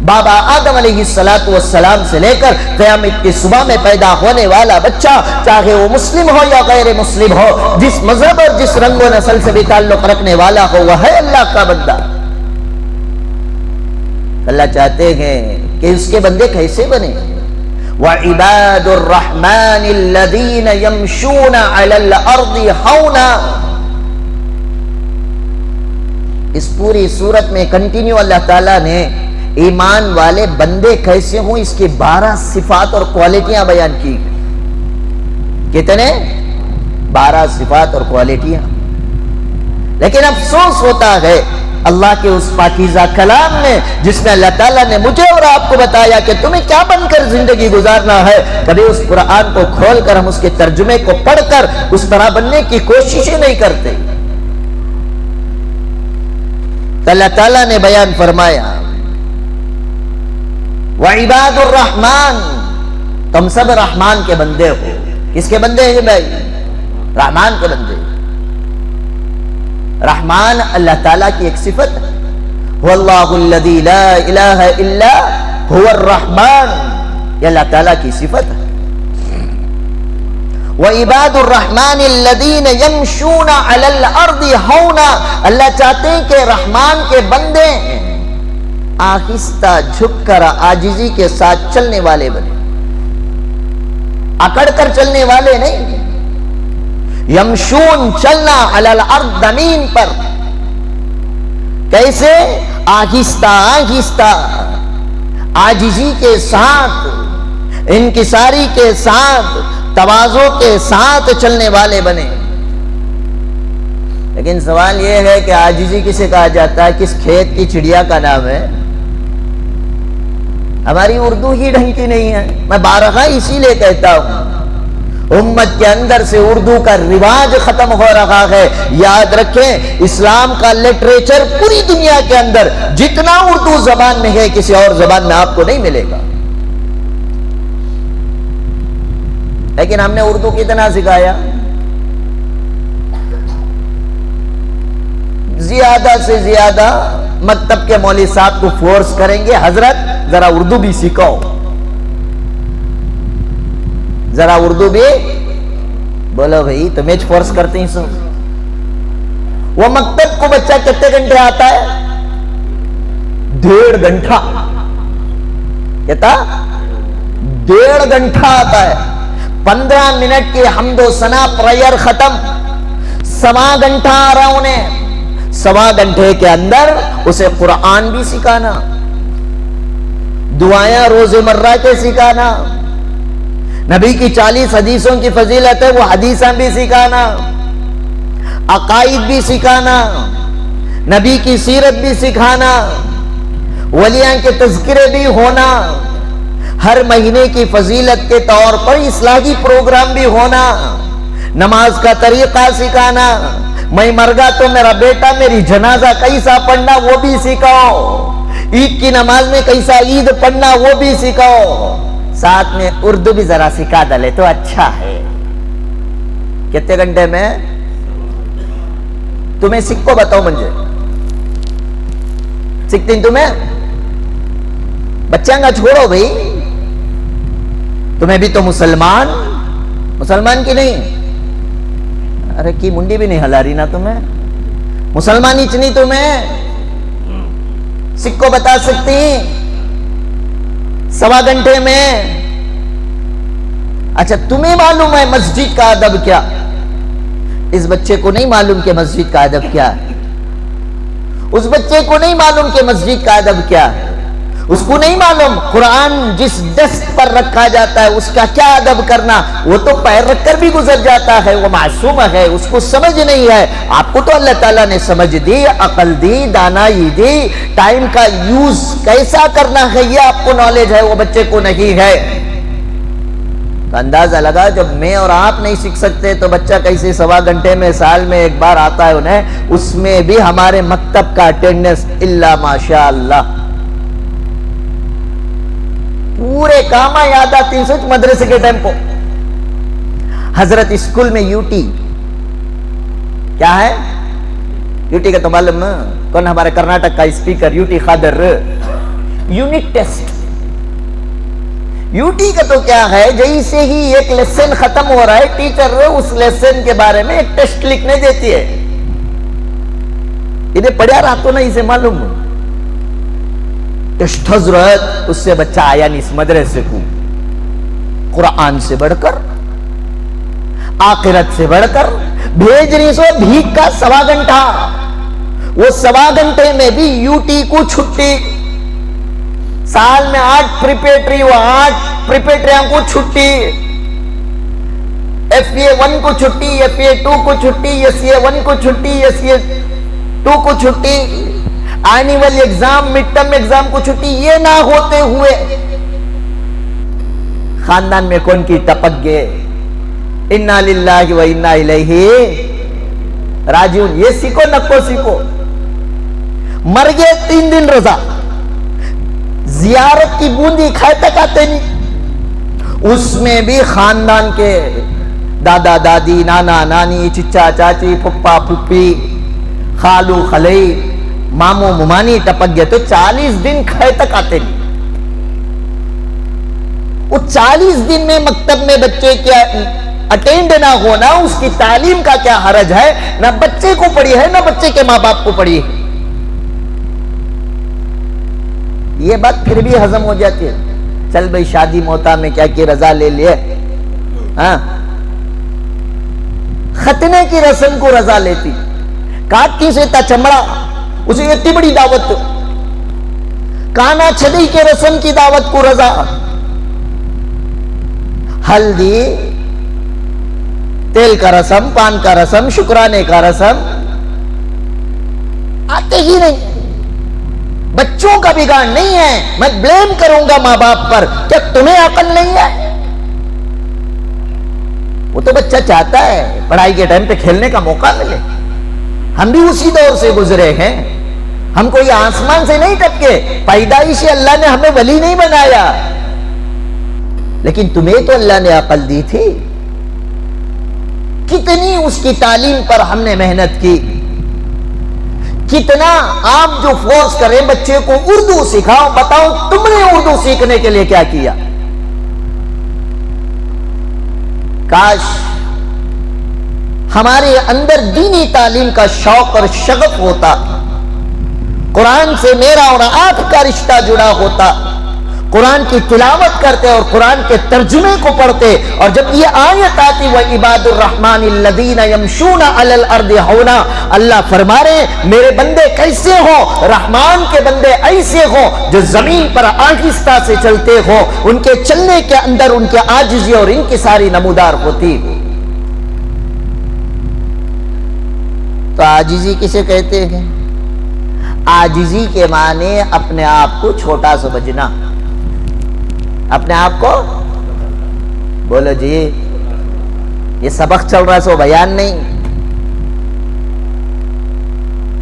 بابا آدم علیہ السلام سے لے کر قیامت کی صبح میں پیدا ہونے والا بچہ، چاہے وہ مسلم ہو یا غیر مسلم ہو، جس مذہب اور جس رنگ و نسل سے بھی تعلق رکھنے والا ہو، وہ ہے اللہ کا بندہ۔ اللہ چاہتے ہیں کہ اس کے بندے کیسے بنے؟ وَعِبَادُ الرَّحْمَنِ الَّذِينَ يَمْشُونَ عَلَى الْأَرْضِ هَوْنًا۔ اس پوری صورت میں کنٹینیو اللہ تعالیٰ نے ایمان والے بندے کیسے ہوں اس کی 12 صفات اور کوالٹیاں بیان کی۔ کتنے؟ 12 صفات اور کوالٹیاں۔ لیکن افسوس ہوتا ہے اللہ کے اس پاکیزہ کلام میں جس میں اللہ تعالیٰ نے مجھے اور آپ کو بتایا کہ تمہیں کیا بن کر زندگی گزارنا ہے، کبھی اس قرآن کو کھول کر ہم اس کے ترجمے کو پڑھ کر اس طرح بننے کی کوشش ہی نہیں کرتے۔ تو اللہ تعالیٰ نے بیان فرمایا وَعِبَادُ الرَّحْمَنِ، تم سب رحمان کے بندے ہو۔ کس کے بندے ہیں بھائی؟ رحمان کے بندے۔ رحمان اللہ تعالیٰ کی ایک صفت ہے، وَاللَّهُ الَّذِي لَا إِلَهَ إِلَّا هُوَ الرَّحْمَنِ، یہ اللہ تعالیٰ کی صفت ہے۔ وَعِبَادُ الرَّحْمَنِ الَّذِينَ يَمْشُونَ عَلَى الْأَرْضِ هَوْنًا، اللہ چاہتے ہیں کہ رحمان کے بندے آہستہ جھک کر عاجزی کے ساتھ چلنے والے بنے، اکڑ کر چلنے والے نہیں۔ یمشون، چلنا، علی الارض، زمین پر۔ کیسے؟ آہستہ آہستہ، عاجزی کے ساتھ، انکساری کے ساتھ، تواضع کے ساتھ چلنے والے بنے۔ لیکن سوال یہ ہے کہ عاجزی کسے کہا جاتا ہے؟ کس کھیت کی چڑیا کا نام ہے؟ ہماری اردو ہی ڈھنگ کی نہیں ہے۔ میں بارہا اسی لیے کہتا ہوں امت کے اندر سے اردو کا رواج ختم ہو رہا ہے۔ یاد رکھیں اسلام کا لٹریچر پوری دنیا کے اندر جتنا اردو زبان میں ہے کسی اور زبان میں آپ کو نہیں ملے گا۔ لیکن ہم نے اردو کتنا سکھایا؟ زیادہ سے زیادہ مکتب کے مولوی صاحب کو فورس کریں گے، حضرت ذرا اردو بھی سکھاؤ، ذرا اردو بھی بولو بھائی، تمہیں فورس کرتے ہیں سب۔ وہ مکتب کو بچہ کتنے گھنٹے آتا ہے؟ 1.5 گھنٹہ۔ کہتا 1.5 گھنٹہ آتا ہے۔ 15 منٹ کی حمد و ثنا پریئر ختم، 1.25 گھنٹہ آ رہا انہیں۔ 1.25 گھنٹے کے اندر اسے قرآن بھی سکھانا، دعائیں روز مرہ کے سکھانا، نبی کی 40 حدیثوں کی فضیلت ہے وہ حدیثاں بھی سکھانا، عقائد بھی سکھانا، نبی کی سیرت بھی سکھانا، ولیاں کے تذکرے بھی ہونا، ہر مہینے کی فضیلت کے طور پر اصلاحی پروگرام بھی ہونا، نماز کا طریقہ سکھانا، میں مر گا تو میرا بیٹا میری جنازہ کیسا پڑھنا وہ بھی سکھاؤ، عید کی نماز میں کیسا عید پڑھنا وہ بھی سکھاؤ، ساتھ میں اردو بھی ذرا سکھا ڈالے تو اچھا ہے۔ کتنے گھنٹے میں؟ تمہیں سکھو بتاؤ مجھے، سکھتی ہیں تمہیں؟ بچیاں کا چھوڑو بھائی، تمہیں بھی تو مسلمان کی نہیں، ارے کی منڈی بھی نہیں ہلا رہی نا تمہیں، مسلمانی چنی تمہیں سکھو بتا سکتی 1.25 گھنٹے میں؟ اچھا تمہیں معلوم ہے مسجد کا ادب کیا؟ اس بچے کو نہیں معلوم کہ مسجد کا ادب کیا ہے، اس بچے کو نہیں معلوم کہ مسجد کا ادب کیا ہے، اس کو نہیں معلوم قرآن جس ڈسک پر رکھا جاتا ہے اس کا کیا ادب کرنا، وہ تو پیر رکھ کر بھی گزر جاتا ہے، وہ معصوم ہے، اس کو سمجھ نہیں ہے۔ آپ کو تو اللہ تعالیٰ نے سمجھ دی، عقل دی، دانائی دی، ٹائم کا یوز کیسا کرنا ہے یہ آپ کو نالج ہے، وہ بچے کو نہیں ہے۔ تو اندازہ لگا جب میں اور آپ نہیں سیکھ سکتے تو بچہ کیسے 1.25 گھنٹے میں سال میں ایک بار آتا ہے انہیں، اس میں بھی ہمارے مکتب کا اٹینڈنس الا ماشاء اللہ پورے کاما یاد آتی ہیں۔ سوچ مدرسے کے ٹائم کو حضرت اسکول میں یوٹی کیا ہے؟ یوٹی کا تو معلوم کون؟ ہمارے کرناٹک کا speaker U T Khader, unit test. U T کا تو کیا ہے، جیسے ہی ایک لیسن ختم ہو رہا ہے ٹیچر اس لیسن کے بارے میں ایک ٹیسٹ لکھنے دیتی ہے۔ انہیں پڑھا رہا تو نہیں اسے معلوم ٹیسٹ حضرت، اس سے بچہ آیا نہیں اس مدرسے کو۔ قرآن سے بڑھ کر، آخرت سے بڑھ کر بھیج رہی سو بھیک کا 1.25 گھنٹہ، وہ 1.25 گھنٹے میں بھی یوٹی کو چھٹی۔ سال میں 8 پریپیٹری، وہ 8 پریپیٹریاں کو چھٹی، FA1 کو چھٹی، FA2 کو چھٹی، SA1 کو چھٹی، SA2 کو چھٹی، annual exam, mid term exam کو چھٹی۔ یہ نہ ہوتے ہوئے خاندان میں کون کی ٹپک گئے، انا للہ و انا الیہ راجعون۔ یہ سیکھو نکو سیکھو۔ مر گئے 3 دن روزہ، زیارت کی بوندی کھائے تک آتے نہیں، اس میں بھی خاندان کے دادا دادی، نانا نانی، چچا چاچی، پھپھا پھپھی، خالو خلئی، مامو ممانی ٹپک گئے تو 40 دن کھائے تک آتے نہیں۔ وہ 40 دن میں مکتب میں بچے کیا اٹینڈ نہ ہونا، اس کی تعلیم کا کیا حرج ہے؟ نہ بچے کو پڑھی ہے، نہ بچے کے ماں باپ کو پڑھی ہے۔ یہ بات پھر بھی ہضم ہو جاتی ہے، چل بھئی شادی موتا میں کیا کی رضا لے لیے، ہاں ختنے کی رسم کو رضا لیتی، کاٹی سے تا چمڑا، اسے اتنی بڑی دعوت، کانا چھڑی کے رسم کی دعوت کو رضا، ہلدی تیل کا رسم، پان کا رسم، شکرانے کا رسم آتے ہی نہیں۔ بچوں کا بگاڑ نہیں ہے، میں بلیم کروں گا ماں باپ پر، کیا تمہیں عقل نہیں ہے؟ وہ تو بچہ چاہتا ہے پڑھائی کے ٹائم پہ کھیلنے کا موقع ملے۔ ہم بھی اسی دور سے گزرے ہیں، ہم کوئی آسمان سے نہیں ٹپکے، پیدائش اللہ نے ہمیں ولی نہیں بنایا، لیکن تمہیں تو اللہ نے عقل دی تھی۔ کتنی اس کی تعلیم پر ہم نے محنت کی، کتنا آپ جو فورس کریں بچے کو اردو سکھاؤ، بتاؤ تم نے اردو سیکھنے کے لیے کیا کیا؟ کاش ہمارے اندر دینی تعلیم کا شوق اور شغف ہوتا، قرآن سے میرا اور آپ کا رشتہ جڑا ہوتا، قرآن کی تلاوت کرتے اور قرآن کے ترجمے کو پڑھتے، اور جب یہ آیت آتی وَعِبَادُ الرَّحْمَنِ الَّذِينَ يَمْشُونَ عَلَى الْأَرْضِ هَوْنًا، اللہ فرما رہے ہیں میرے بندے کیسے ہوں؟ رحمان کے بندے ایسے ہوں جو زمین پر آہستہ سے چلتے ہوں، ان کے چلنے کے اندر ان کے عاجزی اور انکساری نمودار ہوتی۔ تو عاجزی کسے کہتے ہیں؟ عاجزی کے معنی اپنے آپ کو چھوٹا سمجھنا، اپنے آپ کو بولو جی، یہ سبق چل رہا ہے سو بیان نہیں۔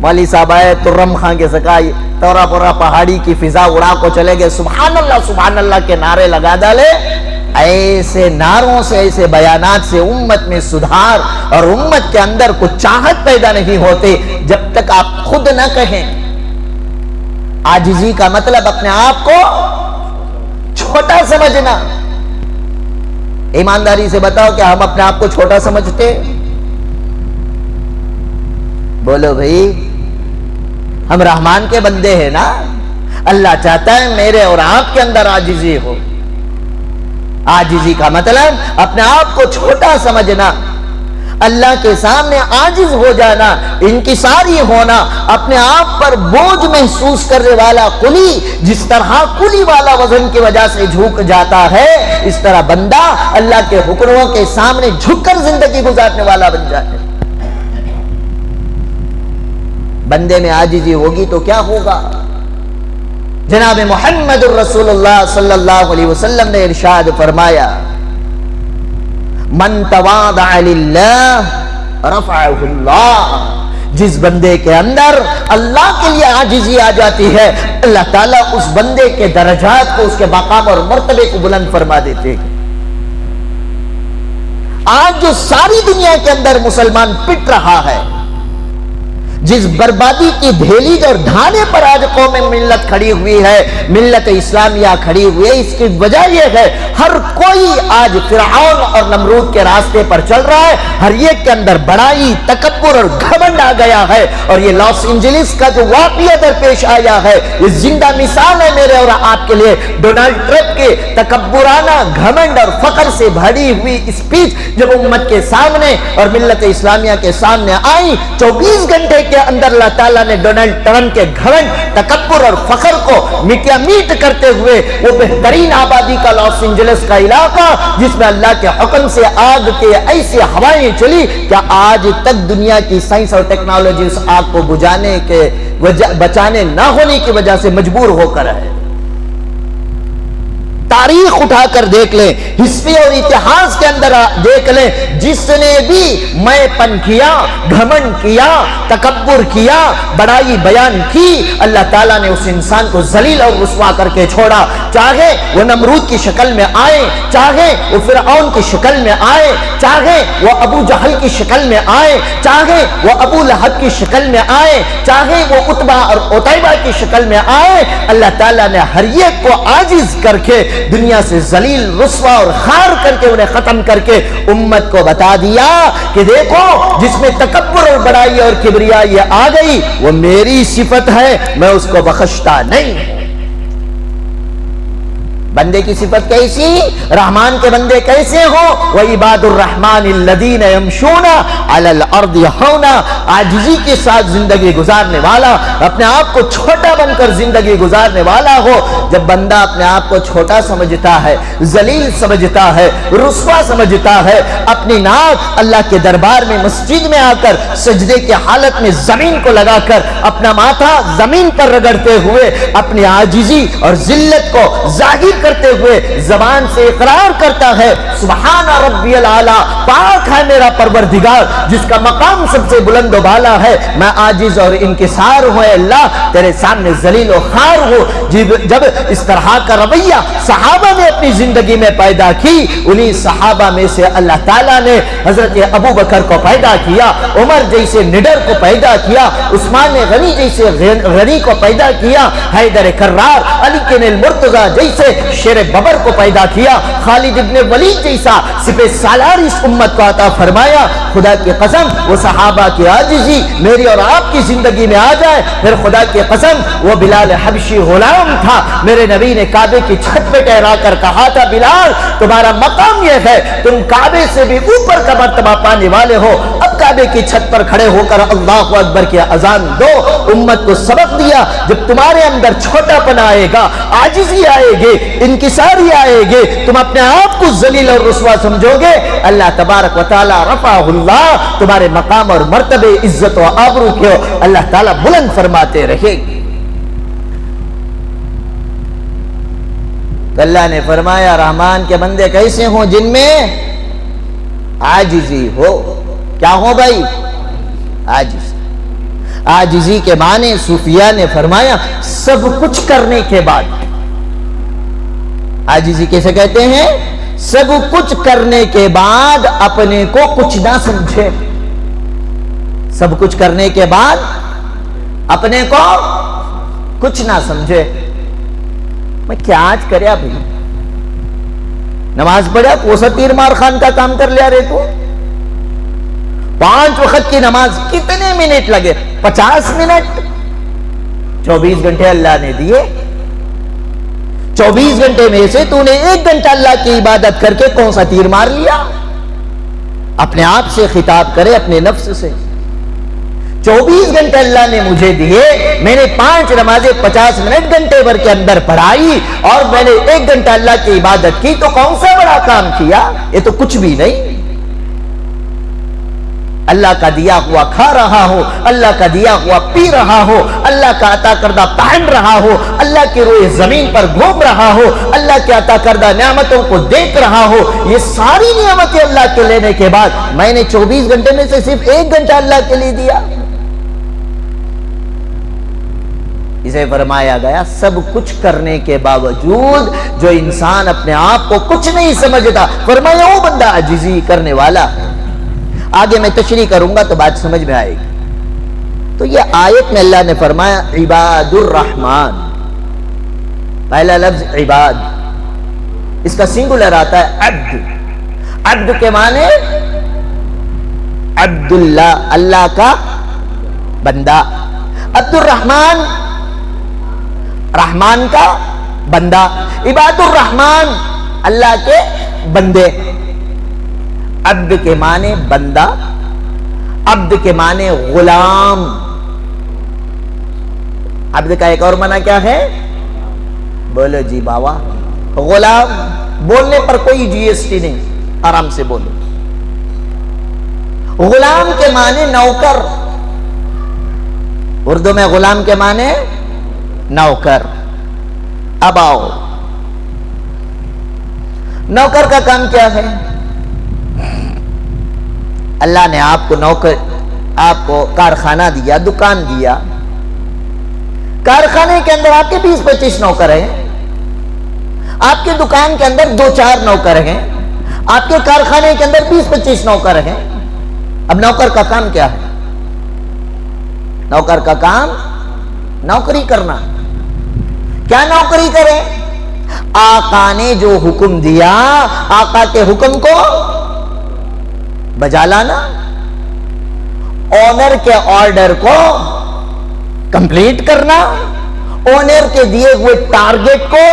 مولوی صاحب آئے ترم خان کے سکائی تورا پورا پہاڑی کی فضا اڑا کو چلے گئے، سبحان اللہ کے نعرے لگا ڈالے۔ ایسے نعروں سے، ایسے بیانات سے امت میں سدھار اور امت کے اندر کچھ چاہت پیدا نہیں ہوتے جب تک آپ خود نہ کہیں۔ عاجزی کا مطلب اپنے آپ کو چھوٹا سمجھنا۔ ایمانداری سے بتاؤ کہ ہم اپنے آپ کو چھوٹا سمجھتے؟ بولو بھائی، ہم رحمان کے بندے ہیں نا، اللہ چاہتا ہے میرے اور آپ کے اندر عاجزی ہو۔ عاجزی کا مطلب اپنے آپ کو چھوٹا سمجھنا، اللہ کے سامنے عاجز ہو جانا، انکساری ہونا، اپنے آپ پر بوجھ محسوس کرنے والا قلی جس طرح قلی والا وزن کی وجہ سے جھک جاتا ہے، اس طرح بندہ اللہ کے حکموں کے سامنے جھک کر زندگی گزارنے والا بن جاتا ہے۔ بندے میں عاجزی ہوگی تو کیا ہوگا؟ جناب محمد الرسول اللہ صلی اللہ علیہ وسلم نے ارشاد فرمایا، من تواضع للہ رفعہ اللہ، جس بندے کے اندر اللہ کے لیے عاجزی آ جاتی ہے، اللہ تعالیٰ اس بندے کے درجات کو، اس کے مقام اور مرتبے کو بلند فرما دیتے ہیں۔ آج جو ساری دنیا کے اندر مسلمان پٹ رہا ہے، جس بربادی کی دھیلی اور ڈھانے پر آج قوم ملت کھڑی ہوئی ہے، ملت اسلامیہ کھڑی ہوئی ہے، اس کی وجہ یہ ہے ہر کوئی آج فرعون اور نمرود کے راستے پر چل رہا ہے، ہر ایک کے اندر بڑائی، تکبر اور گھمنڈ آ گیا ہے۔ اور یہ لاس اینجلس کا جو واقعہ درپیش آیا ہے، یہ زندہ مثال ہے میرے اور آپ کے لیے۔ ڈونلڈ ٹرمپ کے تکبرانہ گھمنڈ اور فخر سے بھری ہوئی اسپیچ جب امت کے سامنے اور ملت اسلامیہ کے سامنے آئی، 24 گھنٹے کے اندر اللہ تعالیٰ نے ڈونلڈ ٹرمپ کے گھمنڈ، تکبر اور فخر کو میٹیا میٹ کرتے ہوئے وہ بہترین آبادی کا لاس اینجلس کا علاقہ جس میں اللہ کے حکم سے آگ کے ایسی ہوائیں چلی کہ آج تک دنیا کی سائنس اور ٹیکنالوجی اس آگ کو بجھانے کے بچانے نہ ہونے کی وجہ سے مجبور ہو کر ہے۔ تاریخ اٹھا کر دیکھ لیں، ہسٹری اور اتہاس کے اندر دیکھ لیں، جس نے بھی میں پن کیا، گھمنڈ کیا، تکبر کیا، بڑائی بیان کی، اللہ تعالیٰ نے اس انسان کو ذلیل اور رسوا کر کے چھوڑا۔ چاہے وہ نمرود کی شکل میں آئے، چاہے وہ فرعون کی شکل میں آئے، چاہے وہ ابو جہل کی شکل میں آئے، چاہے وہ ابو لہب کی شکل میں آئے، چاہے وہ عتبہ اور عتیبہ کی شکل میں آئے، اللہ تعالیٰ نے ہر ایک کو عاجز کر کے دنیا سے ذلیل، رسوا اور خار کر کے انہیں ختم کر کے امت کو بتا دیا کہ دیکھو جس میں تکبر اور بڑائی اور کبریائی آ گئی وہ میری صفت ہے، میں اس کو بخشتا نہیں۔ بندے کی صفت کیسی؟ رحمان کے بندے کیسے ہو؟ وَعِبَادُ الرَّحْمَانِ الَّذِينَ يَمْشُونَ عَلَى الْأَرْضِ هَوْنًا، عاجزی کے ساتھ زندگی گزارنے والا، اپنے آپ کو چھوٹا بن کر زندگی گزارنے والا ہو۔ جب بندہ اپنے آپ کو چھوٹا سمجھتا ہے، ذلیل سمجھتا ہے، رسوا سمجھتا ہے، اپنی ناک اللہ کے دربار میں مسجد میں آ کر سجدے کی حالت میں زمین کو لگا کر اپنا ماتھا زمین پر رگڑتے ہوئے اپنی عاجزی اور ذلت کو ظاہر کرتے ہوئے زبان سے اقرار کرتا ہے، سبحان ربی الاعلیٰ، پاک ہے میرا پروردگار جس کا مقام سب سے بلند و بالا ہے، میں عاجز اور انکسار ہوں، اے اللہ تیرے سامنے ذلیل و خوار ہوں۔ جب اس طرح کا رویہ صحابہ نے اپنی زندگی میں پیدا کی، انہی صحابہ میں سے اللہ تعالیٰ نے حضرت ابو بکر کو پیدا کیا، عمر جیسے نڈر کو پیدا کیا، عثمان غنی جیسے غنی کو پیدا کیا، حیدر کرار، علی بن المرتضیٰ جیسے شیر ببر کو پیدا کیا، خالد ابن ولید جیسا سپہ سالار اس امت کو عطا فرمایا۔ خدا کی قسم وہ صحابہ کی عاجزی میری اور آپ کی زندگی میں آ جائے، پھر خدا کی قسم وہ بلال حبشی غلام تھا، میرے نبی نے کعبے کی چھت پہ ٹھہرا کر کہا تھا، بلال تمہارا مقام یہ ہے، تم کعبے سے بھی اوپر کا مرتبہ پانے والے ہو، اب کعبے کی چھت پر کھڑے ہو کر اللہ اکبر کی اذان دو۔ امت کو سبق دیا، جب تمہارے اندر چھوٹا پن آئے گا، عاجزی آئے گی، انکساری آئے گی، تم اپنے آپ کو ذلیل اور رسوا سمجھو گے، اللہ تبارک و تعالی رفعہ اللہ تمہارے مقام اور مرتبے، عزت و آبرو کو اللہ تعالی بلند فرماتے رہے گی۔ تو اللہ نے فرمایا رحمان کے بندے کیسے ہوں؟ جن میں عاجزی ہو۔ کیا ہو بھائی؟ عاجز۔ عاجزی کے معنی صوفیہ نے فرمایا سب کچھ کرنے کے بعد۔ عاجزی کیسے کہتے ہیں؟ سب کچھ کرنے کے بعد اپنے کو کچھ نہ سمجھے۔ سب کچھ کرنے کے بعد اپنے کو کچھ نہ سمجھے۔ میں کیا آج کریا بھائی؟ نماز پڑھا کوسا تیر مار خان کا کام کر لیا رے تو؟ 5 وقت کی نماز کتنے منٹ لگے؟ 50 منٹ۔ 24 گھنٹے اللہ نے دیے، 24 گھنٹے میں سے تو نے 1 گھنٹہ اللہ کی عبادت کر کے کون سا تیر مار لیا؟ اپنے آپ سے خطاب کرے، اپنے نفس سے۔ 24 گھنٹے اللہ نے مجھے دیے، میں نے 5 نمازیں 50 منٹ گھنٹے بھر کے اندر پڑھائی، اور میں نے 1 گھنٹہ اللہ کی عبادت کی، تو کون سا بڑا کام کیا؟ یہ تو کچھ بھی نہیں۔ اللہ کا دیا ہوا کھا رہا ہو، اللہ کا دیا ہوا پی رہا ہو، اللہ کا عطا کردہ پہن رہا ہو، اللہ کی روئے زمین پر گھوم رہا ہو، اللہ کے عطا کردہ نعمتوں کو دیکھ رہا ہو، یہ ساری نعمتیں اللہ کے لینے کے بعد میں نے 24 گھنٹے میں سے صرف 1 گھنٹہ اللہ کے لیے دیا۔ اسے فرمایا گیا سب کچھ کرنے کے باوجود جو انسان اپنے آپ کو کچھ نہیں سمجھتا، فرمایا وہ بندہ عاجزی کرنے والا ہے۔ آگے میں تشریح کروں گا تو بات سمجھ میں آئے گی۔ تو یہ آیت میں اللہ نے فرمایا عباد الرحمن، پہلا لفظ عباد، اس کا سنگولر آتا ہے عبد۔ عبد کے معنی عبداللہ، اللہ کا بندہ۔ عبد الرحمن، رحمان کا بندہ۔ عباد الرحمن، اللہ کے بندے۔ عبد کے معنی بندہ، عبد کے معنی غلام۔ عبد کا ایک اور معنی کیا ہے؟ بولو جی باوا، غلام۔ بولنے پر کوئی جی ایس ٹی نہیں، آرام سے بولو۔ غلام کے معنی نوکر، اردو میں غلام کے معنی نوکر۔ اب آؤ، نوکر کا کام کیا ہے؟ اللہ نے آپ کو نوکر، آپ کو کارخانہ دیا، دکان دیا، کارخانے کے اندر آپ کے 20-25 نوکر ہیں، آپ کی دکان کے اندر 2-4 نوکر ہیں، آپ کے کارخانے کے اندر 20-25 نوکر ہیں۔ اب نوکر کا کام کیا ہے؟ نوکر کا کام نوکری کرنا۔ کیا نوکری کرے؟ آقا نے جو حکم دیا، آقا کے حکم کو بجا لانا، اونر کے آرڈر کو کمپلیٹ کرنا، اونر کے دیے ہوئے ٹارگٹ کو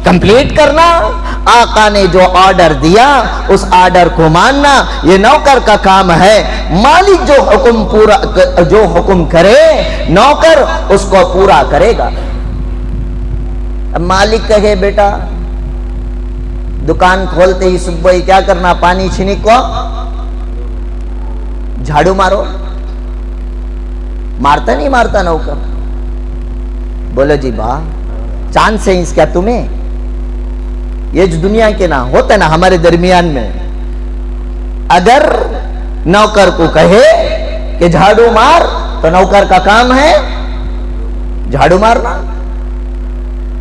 کمپلیٹ کرنا، آقا نے جو آرڈر دیا اس آرڈر کو ماننا، یہ نوکر کا کام ہے۔ مالک جو حکم کرے نوکر اس کو پورا کرے گا۔ اب مالک کہے بیٹا دکان کھولتے ہی صبح ہی کیا کرنا؟ پانی چھینکو، جھاڑو مارو، مارتا نہیں مارتا نوکر؟ بولو جی با، چاند سائنس کیا تمہیں؟ یہ جو دنیا کے نا ہوتا ہے نا ہمارے درمیان میں، اگر نوکر کو کہے کہ جھاڑو مار تو نوکر کا کام ہے جھاڑو مارنا۔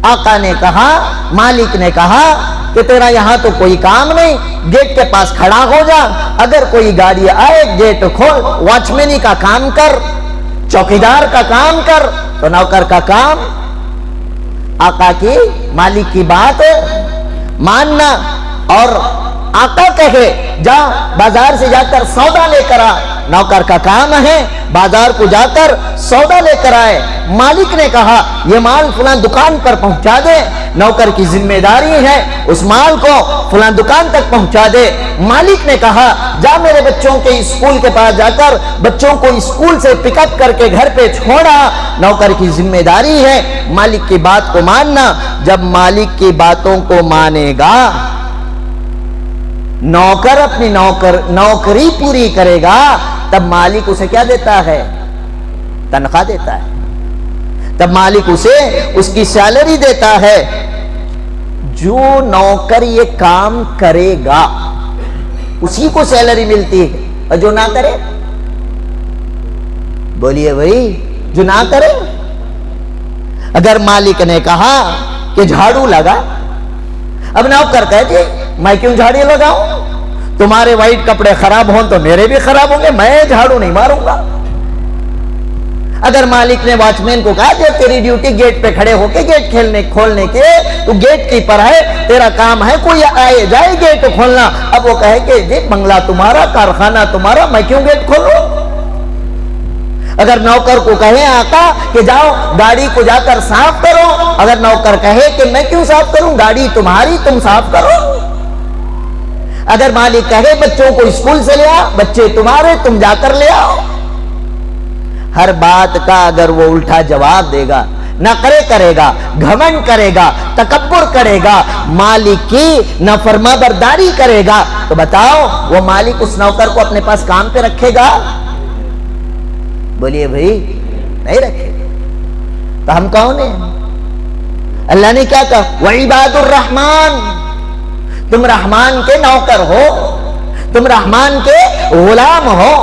آقا نے کہا، مالک نے کہا کہ تیرا یہاں تو کوئی کام نہیں، گیٹ کے پاس کھڑا ہو جا، اگر کوئی گاڑی آئے گیٹ کھول، واچمینی کا کام کر، چوکیدار کا کام کر۔ تو نوکر کا کام آقا کی، مالک کی بات ماننا۔ اور آقا کہے جا بازار سے جا کر سودا لے کر آ، نوکر کا کام ہے بازار کو جا کر سودا لے کر آئے۔ مالک نے کہا یہ مال فلاں دکان پر پہنچا دے، نوکر کی ذمہ داری ہے اس مال کو فلاں دکان تک پہنچا دے۔ مالک نے کہا جا میرے بچوں کے اسکول کے پاس جا کر بچوں کو اسکول سے پک اپ کر کے گھر پہ چھوڑا، نوکر کی ذمہ داری ہے مالک کی بات کو ماننا۔ جب مالک کی باتوں کو مانے گا، نوکر اپنی نوکری پوری کرے گا، تب مالک اسے کیا دیتا ہے؟ تنخواہ دیتا ہے، تب مالک اسے اس کی سیلری دیتا ہے۔ جو نوکر یہ کام کرے گا اسی کو سیلری ملتی ہے، اور جو نہ کرے، بولیے بھائی، جو نہ کرے، اگر مالک نے کہا کہ جھاڑو لگا، اب نوکر کہتے میں کیوں جھاڑو لگاؤں؟ تمہارے وائٹ کپڑے خراب ہوں تو میرے بھی خراب ہوں گے، میں جھاڑو نہیں ماروں گا۔ اگر مالک نے واچمین کو کہا کہ تیری ڈیوٹی گیٹ پہ کھڑے ہو کے گیٹ کھولنے کے، تو گیٹ کیپر ہے، تیرا کام ہے کوئی آئے جائے گیٹ کھولنا۔ اب وہ کہے کہ جی بنگلہ تمہارا، کارخانہ تمہارا، میں کیوں گیٹ کھولوں؟ اگر نوکر کو کہے آقا کہ جاؤ گاڑی کو جا کر صاف کرو، اگر نوکر کہے کہ میں کیوں صاف کروں، گاڑی تمہاری، تم صاف کرو۔ اگر مالک کہے بچوں کو اسکول سے لے آ، بچے تمہارے، تم جا کر لے آؤ۔ ہر بات کا اگر وہ الٹا جواب دے گا، نخرے کرے گا، گھمنڈ کرے گا، تکبر کرے گا، مالک کی نافرما برداری کرے گا، تو بتاؤ وہ مالک اس نوکر کو اپنے پاس کام پہ رکھے گا؟ بولیے بھائی، نہیں رکھے گا۔ تو ہم کون ہیں؟ اللہ نے کیا کہا؟ وعباد الرحمن، تم رحمان کے نوکر ہو، تم رحمان کے غلام ہو،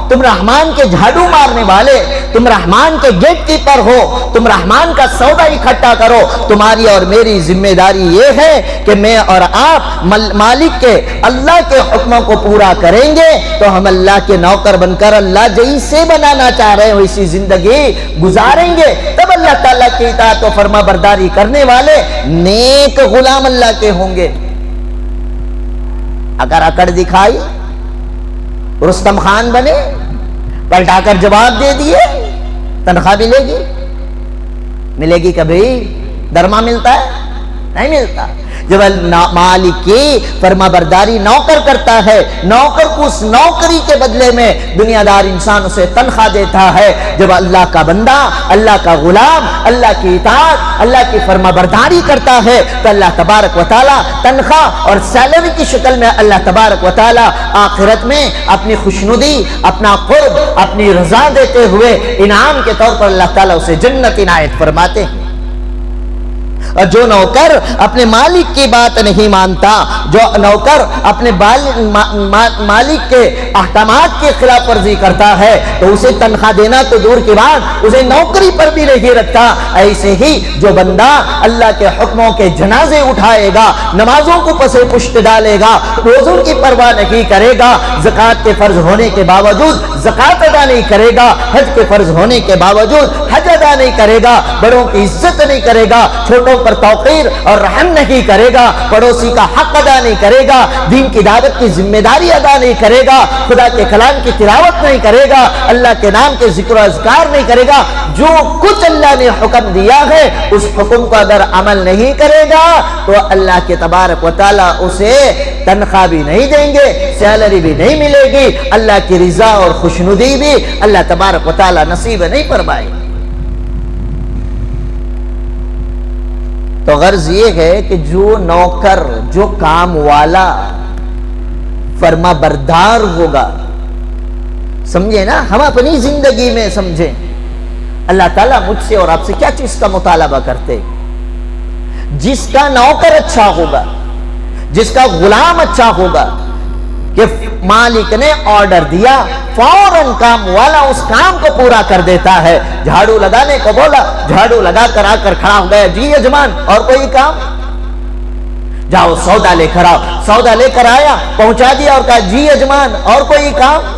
تم رحمان کے جھاڑو مارنے والے، تم رحمان کے گیٹ کیپر ہو، تم رحمان کا سودا اکٹھا کرو۔ تمہاری اور میری ذمہ داری یہ ہے کہ میں اور آپ مالک کے، اللہ کے حکموں کو پورا کریں گے تو ہم اللہ کے نوکر بن کر اللہ جیسے بنانا چاہ رہے ہیں ویسی زندگی گزاریں گے، تب اللہ تعالیٰ کی اطاعت و فرما برداری کرنے والے نیک غلام اللہ کے ہوں گے۔ اگر اکڑ دکھائی، رستم خان بنے، پلٹا کر جواب دے دیے، تنخواہ ملے گی کبھی؟ درما ملتا ہے؟ نہیں ملتا۔ جب مالک کی فرما برداری نوکر کرتا ہے، نوکر کو اس نوکری کے بدلے میں دنیا دار انسان اسے تنخواہ دیتا ہے۔ جب اللہ کا بندہ، اللہ کا غلام، اللہ کی اطاعت، اللہ کی فرما برداری کرتا ہے تو اللہ تبارک و تعالی تنخواہ اور سیلری کی شکل میں اللہ تبارک و تعالی آخرت میں اپنی خوشنودی، اپنا قرب، اپنی رضا دیتے ہوئے انعام کے طور پر اللہ تعالیٰ اسے جنت عنایت فرماتے ہیں۔ اور جو نوکر اپنے مالک کی بات نہیں مانتا، جو نوکر اپنے مالک کے احکامات کی خلاف ورزی کرتا ہے تو اسے تنخواہ دینا تو دور کی بات، اسے نوکری پر بھی نہیں رکھتا۔ ایسے ہی جو بندہ اللہ کے حکموں کے جنازے اٹھائے گا، نمازوں کو پسے پشت ڈالے گا، روزوں کی پرواہ نہیں کرے گا، زکوٰۃ کے فرض ہونے کے باوجود زکوٰۃ ادا نہیں کرے گا، حج کے فرض ہونے کے باوجود حج ادا نہیں کرے گا، بڑوں کی عزت نہیں کرے گا، چھوٹوں پر توقیر اور رحم نہیں کرے گا، پڑوسی کا حق ادا نہیں کرے گا، دین کی دعوت کی ذمہ داری ادا نہیں کرے گا، خدا کے کلام کی تلاوت نہیں کرے گا، اللہ کے نام کے ذکر و اذکار نہیں کرے گا، جو کچھ اللہ نے حکم دیا ہے اس حکم کو اگر عمل نہیں کرے گا تو اللہ کے تبارک و تعالیٰ اسے تنخواہ بھی نہیں دیں گے، سیلری بھی نہیں ملے گی، اللہ کی رضا اور خوشنودی بھی اللہ تبارک و تعالیٰ نصیب نہیں فرمائے گا۔ تو غرض یہ ہے کہ جو نوکر، جو کام والا فرما بردار ہوگا، سمجھے نا، ہم اپنی زندگی میں سمجھیں اللہ تعالیٰ مجھ سے اور آپ سے کیا چیز کا مطالبہ کرتے؟ جس کا نوکر اچھا ہوگا، جس کا غلام اچھا ہوگا، کہ مالک نے آرڈر دیا فوراً کام والا اس کام کو پورا کر دیتا ہے۔ جھاڑو لگانے کو بولا، جھاڑو لگا کر آ کر کھڑا ہو گیا، جی یجمان اور کوئی کام؟ جاؤ سودا لے کر آؤ، سودا لے کر آیا، پہنچا دیا اور کہا جی یجمان اور کوئی کام؟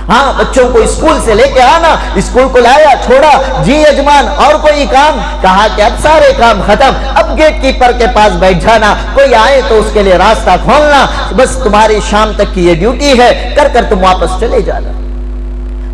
ہاں بچوں کو اسکول سے لے کے آنا، اسکول کو لایا، چھوڑا، جی یجمان اور کوئی کام؟ کہا کہ اب سارے کام ختم، اب گیٹ کیپر کے پاس بیٹھ جانا، کوئی آئے تو اس کے لیے راستہ کھولنا، بس تمہاری شام تک کی یہ ڈیوٹی ہے، کر کر تم واپس چلے جانا۔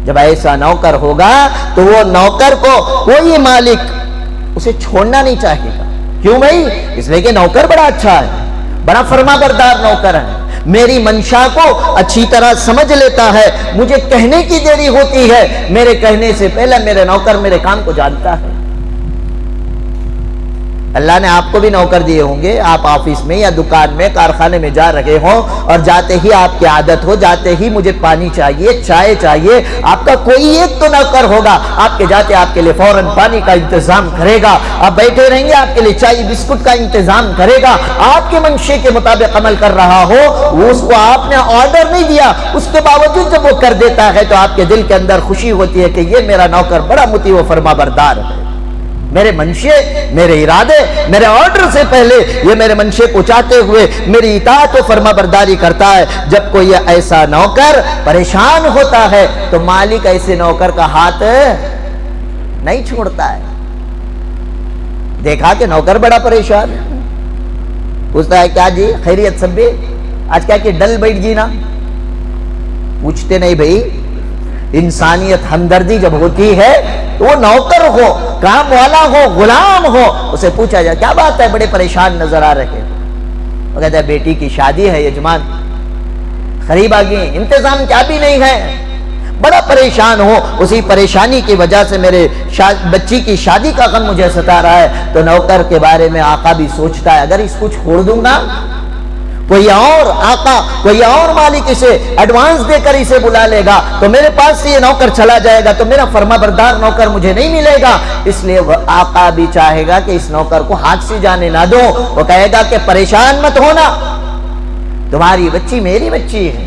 جب ایسا نوکر ہوگا تو وہ نوکر کو کوئی مالک اسے چھوڑنا نہیں چاہے گا۔ کیوں بھائی؟ اس لیے کہ نوکر بڑا اچھا ہے، بڑا فرما بردار نوکر ہے، میری منشا کو اچھی طرح سمجھ لیتا ہے، مجھے کہنے کی دیری ہوتی ہے، میرے کہنے سے پہلے میرے نوکر میرے کام کو جانتا ہے۔ اللہ نے آپ کو بھی نوکر دیے ہوں گے، آپ آفس میں یا دکان میں، کارخانے میں جا رہے ہوں اور جاتے ہی آپ کی عادت ہو، جاتے ہی مجھے پانی چاہیے، چائے چاہیے، آپ کا کوئی ایک تو نوکر ہوگا، آپ کے جاتے آپ کے لیے فوراً پانی کا انتظام کرے گا، آپ بیٹھے رہیں گے، آپ کے لیے چائے بسکٹ کا انتظام کرے گا، آپ کے منشے کے مطابق عمل کر رہا ہو، اس کو آپ نے آرڈر نہیں دیا، اس کے باوجود جب وہ کر دیتا ہے تو آپ کے دل کے اندر خوشی ہوتی ہے کہ یہ میرا نوکر بڑا مطیع و فرما بردار ہے، میرے منشے، میرے ارادے، میرے آرڈر سے پہلے یہ میرے منشے کو چاہتے ہوئے میری اطاعت و فرما برداری کرتا ہے۔ جب کوئی ایسا نوکر پریشان ہوتا ہے تو مالک ایسے نوکر کا ہاتھ نہیں چھوڑتا ہے۔ دیکھا کہ نوکر بڑا پریشان ہے، پوچھتا ہے کیا جی خیریت سب بھی، آج کیا کہ ڈل بیٹھ جی نا؟ پوچھتے نہیں بھائی، انسانیت ہمدردی جب ہوتی ہے تو وہ نوکر ہو، کام والا ہو، غلام ہو، اسے پوچھا جائے کیا بات ہے بڑے پریشان نظر آ رہے ہیں؟ وہ کہتا ہے بیٹی کی شادی ہے یجمان، قریب آ گئی، انتظام کیا بھی نہیں ہے، بڑا پریشان ہو، اسی پریشانی کی وجہ سے میرے بچی کی شادی کا غم مجھے ستا رہا ہے۔ تو نوکر کے بارے میں آقا بھی سوچتا ہے اگر اس کو چھوڑ دوں گا، کوئی اور آقا، کوئی اور مالک اسے ایڈوانس دے کر اسے بلا لے گا تو میرے پاس سے یہ نوکر چلا جائے گا تو میرا فرما بردار نوکر مجھے نہیں ملے گا، اس لیے وہ آقا بھی چاہے گا کہ اس نوکر کو ہاتھ سے جانے نہ دو۔ وہ کہے گا کہ پریشان مت ہونا، تمہاری بچی میری بچی ہے،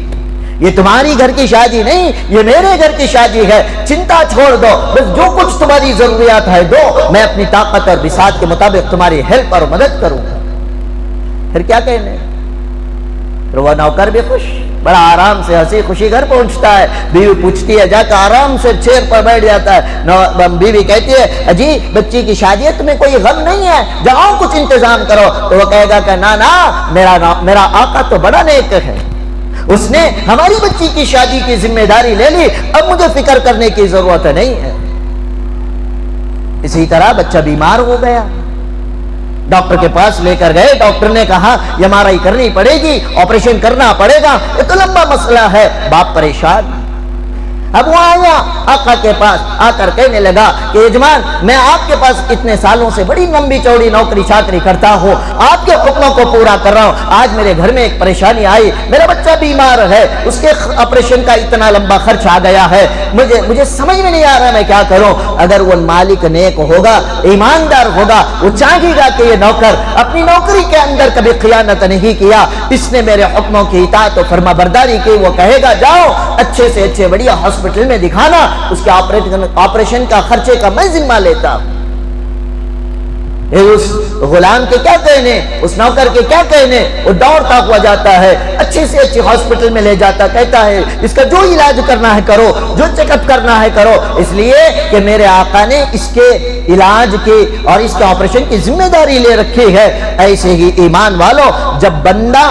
یہ تمہاری گھر کی شادی نہیں، یہ میرے گھر کی شادی ہے، چنتا چھوڑ دو، بس جو کچھ تمہاری ضروریات ہے دو، میں اپنی طاقت اور بساط کے مطابق تمہاری ہیلپ اور مدد کروں گا۔ پھر کیا کہنے، پھر وہ نوکر بھی خوش، بڑا آرام سے ہنسی خوشی گھر پہنچتا ہے۔ بیوی پوچھتی ہے، جا کر آرام سے چیئر پر بیٹھ جاتا ہے۔ بیوی کہتی ہے، اجی بچی کی شادی ہے، تمہیں کوئی غم نہیں ہے، جاؤ کچھ انتظام کرو۔ تو وہ کہے گا کہ نا میرا آقا تو بڑا نیک ہے، اس نے ہماری بچی کی شادی کی ذمہ داری لے لی، اب مجھے فکر کرنے کی ضرورت نہیں ہے۔ اسی طرح بچہ بیمار ہو گیا، ڈاکٹر کے پاس لے کر گئے، ڈاکٹر نے کہا ایم آر آئی کرنی پڑے گی، آپریشن کرنا پڑے گا، یہ تو لمبا مسئلہ ہے۔ باپ پریشان، اب وہ آیا آقا کے پاس، آ کر کہنے لگا کہ یجمان میں آپ کے پاس اتنے سالوں سے بڑی لمبی چوڑی نوکری چاکری کرتا ہوں، آپ کے حکموں کو پورا کر رہا ہوں، آج میرے گھر میں ایک پریشانی آئی، میرا بچہ بیمار ہے، اس کے آپریشن کا اتنا لمبا خرچ آ گیا ہے، مجھے سمجھ میں نہیں آ رہا میں کیا کروں۔ اگر وہ مالک نیک ہوگا، ایماندار ہوگا، وہ چاہے گا کہ یہ نوکر اپنی نوکری کے اندر کبھی خیانت نہیں کیا، اس نے میرے حکموں کی اطاعت و فرما برداری کی، وہ کہے گا جاؤ اچھے سے اچھے بڑھیا ہاسپٹل میں دکھانا، اس کے آپریشن کا خرچے کا میں ذمہ لیتا ہوں۔ اس غلام کے کیا کہنے، اس نوکر کے کیا کہنے، وہ دوڑتا ہوا جاتا ہے، اچھے سے اچھے ہاسپٹل میں لے جاتا، کہتا ہے اس کا جو علاج کرنا ہے کرو، جو چیک اپ کرنا ہے کرو، اس لیے کہ میرے آقا نے اس کے علاج کی اور اس کے آپریشن کی ذمہ داری لے رکھی ہے۔ ایسے ہی ایمان والو، جب بندہ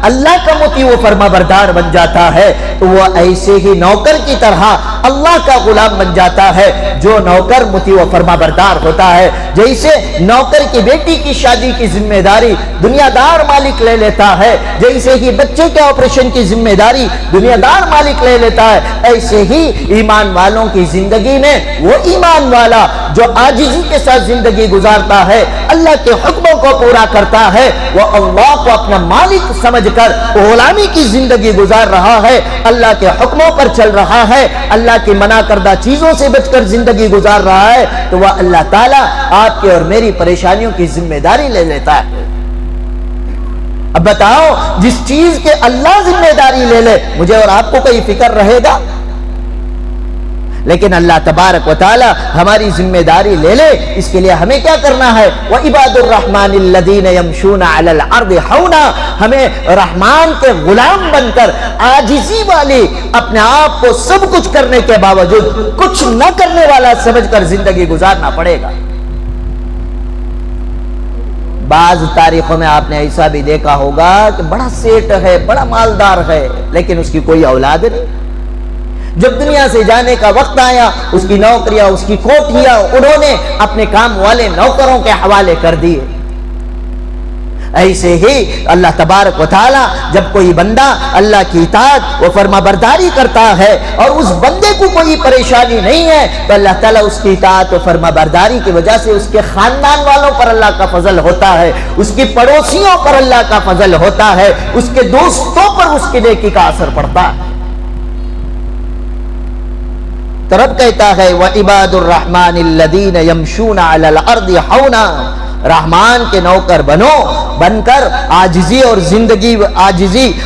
اللہ کا مطیع و فرما بردار بن جاتا ہے تو وہ ایسے ہی نوکر کی طرح اللہ کا غلام بن جاتا ہے۔ جو نوکر مطیع و فرما بردار ہوتا ہے، جیسے نوکر کی بیٹی کی شادی کی ذمہ داری دنیا دار مالک لے لیتا ہے، جیسے ہی بچے کے آپریشن کی ذمہ داری دنیا دار مالک لے لیتا ہے، ایسے ہی ایمان والوں کی زندگی میں وہ ایمان والا جو عاجزی کے ساتھ زندگی گزارتا ہے، اللہ کے حکموں کو پورا کرتا ہے، وہ اللہ کو اپنا مالک سمجھ کر غلامی کی زندگی گزار رہا ہے، اللہ کے حکموں پر چل رہا ہے، اللہ کی منع کردہ چیزوں سے بچ کر زندگی گزار رہا ہے، تو وہ اللہ تعالیٰ آپ کے اور میری پریشانیوں کی ذمہ داری لے لیتا ہے۔ اب بتاؤ، جس چیز کے اللہ ذمہ داری لے لے، مجھے اور آپ کو کوئی فکر رہے گا؟ لیکن اللہ تبارک و تعالی ہماری ذمہ داری لے لے، اس کے لیے ہمیں کیا کرنا ہے؟ وَعِبَادُ الرَّحْمَنِ الَّذِينَ يَمْشُونَ عَلَى الْأَرْضِ حَوْنًا، ہمیں رحمان کے غلام بن کر عاجزی والی، اپنے آپ کو سب کچھ کرنے کے باوجود کچھ نہ کرنے والا سمجھ کر زندگی گزارنا پڑے گا۔ بعض تاریخوں میں آپ نے ایسا بھی دیکھا ہوگا کہ بڑا سیٹ ہے، بڑا مالدار ہے، لیکن اس کی کوئی اولاد نہیں۔ جب دنیا سے جانے کا وقت آیا، اس کی نوکریاں، اس کی کوٹھیاں انہوں نے اپنے کام والے نوکروں کے حوالے کر دیے۔ ایسے ہی اللہ تبارک و تعالی جب کوئی بندہ اللہ کی اطاعت و فرما برداری کرتا ہے اور اس بندے کو کوئی پریشانی نہیں ہے، تو اللہ تعالیٰ اس کی اطاعت و فرما برداری کی وجہ سے اس کے خاندان والوں پر اللہ کا فضل ہوتا ہے، اس کی پڑوسیوں پر اللہ کا فضل ہوتا ہے، اس کے دوستوں پر اس کی نیکی کا اثر پڑتا ہے۔ تو رب کہتا ہے وَعِبَادُ الرَّحْمَنِ الَّذِينَ يَمْشُونَ عَلَى الْأَرْضِ حَوْنًا، رحمان کے نوکر بن کر عاجزی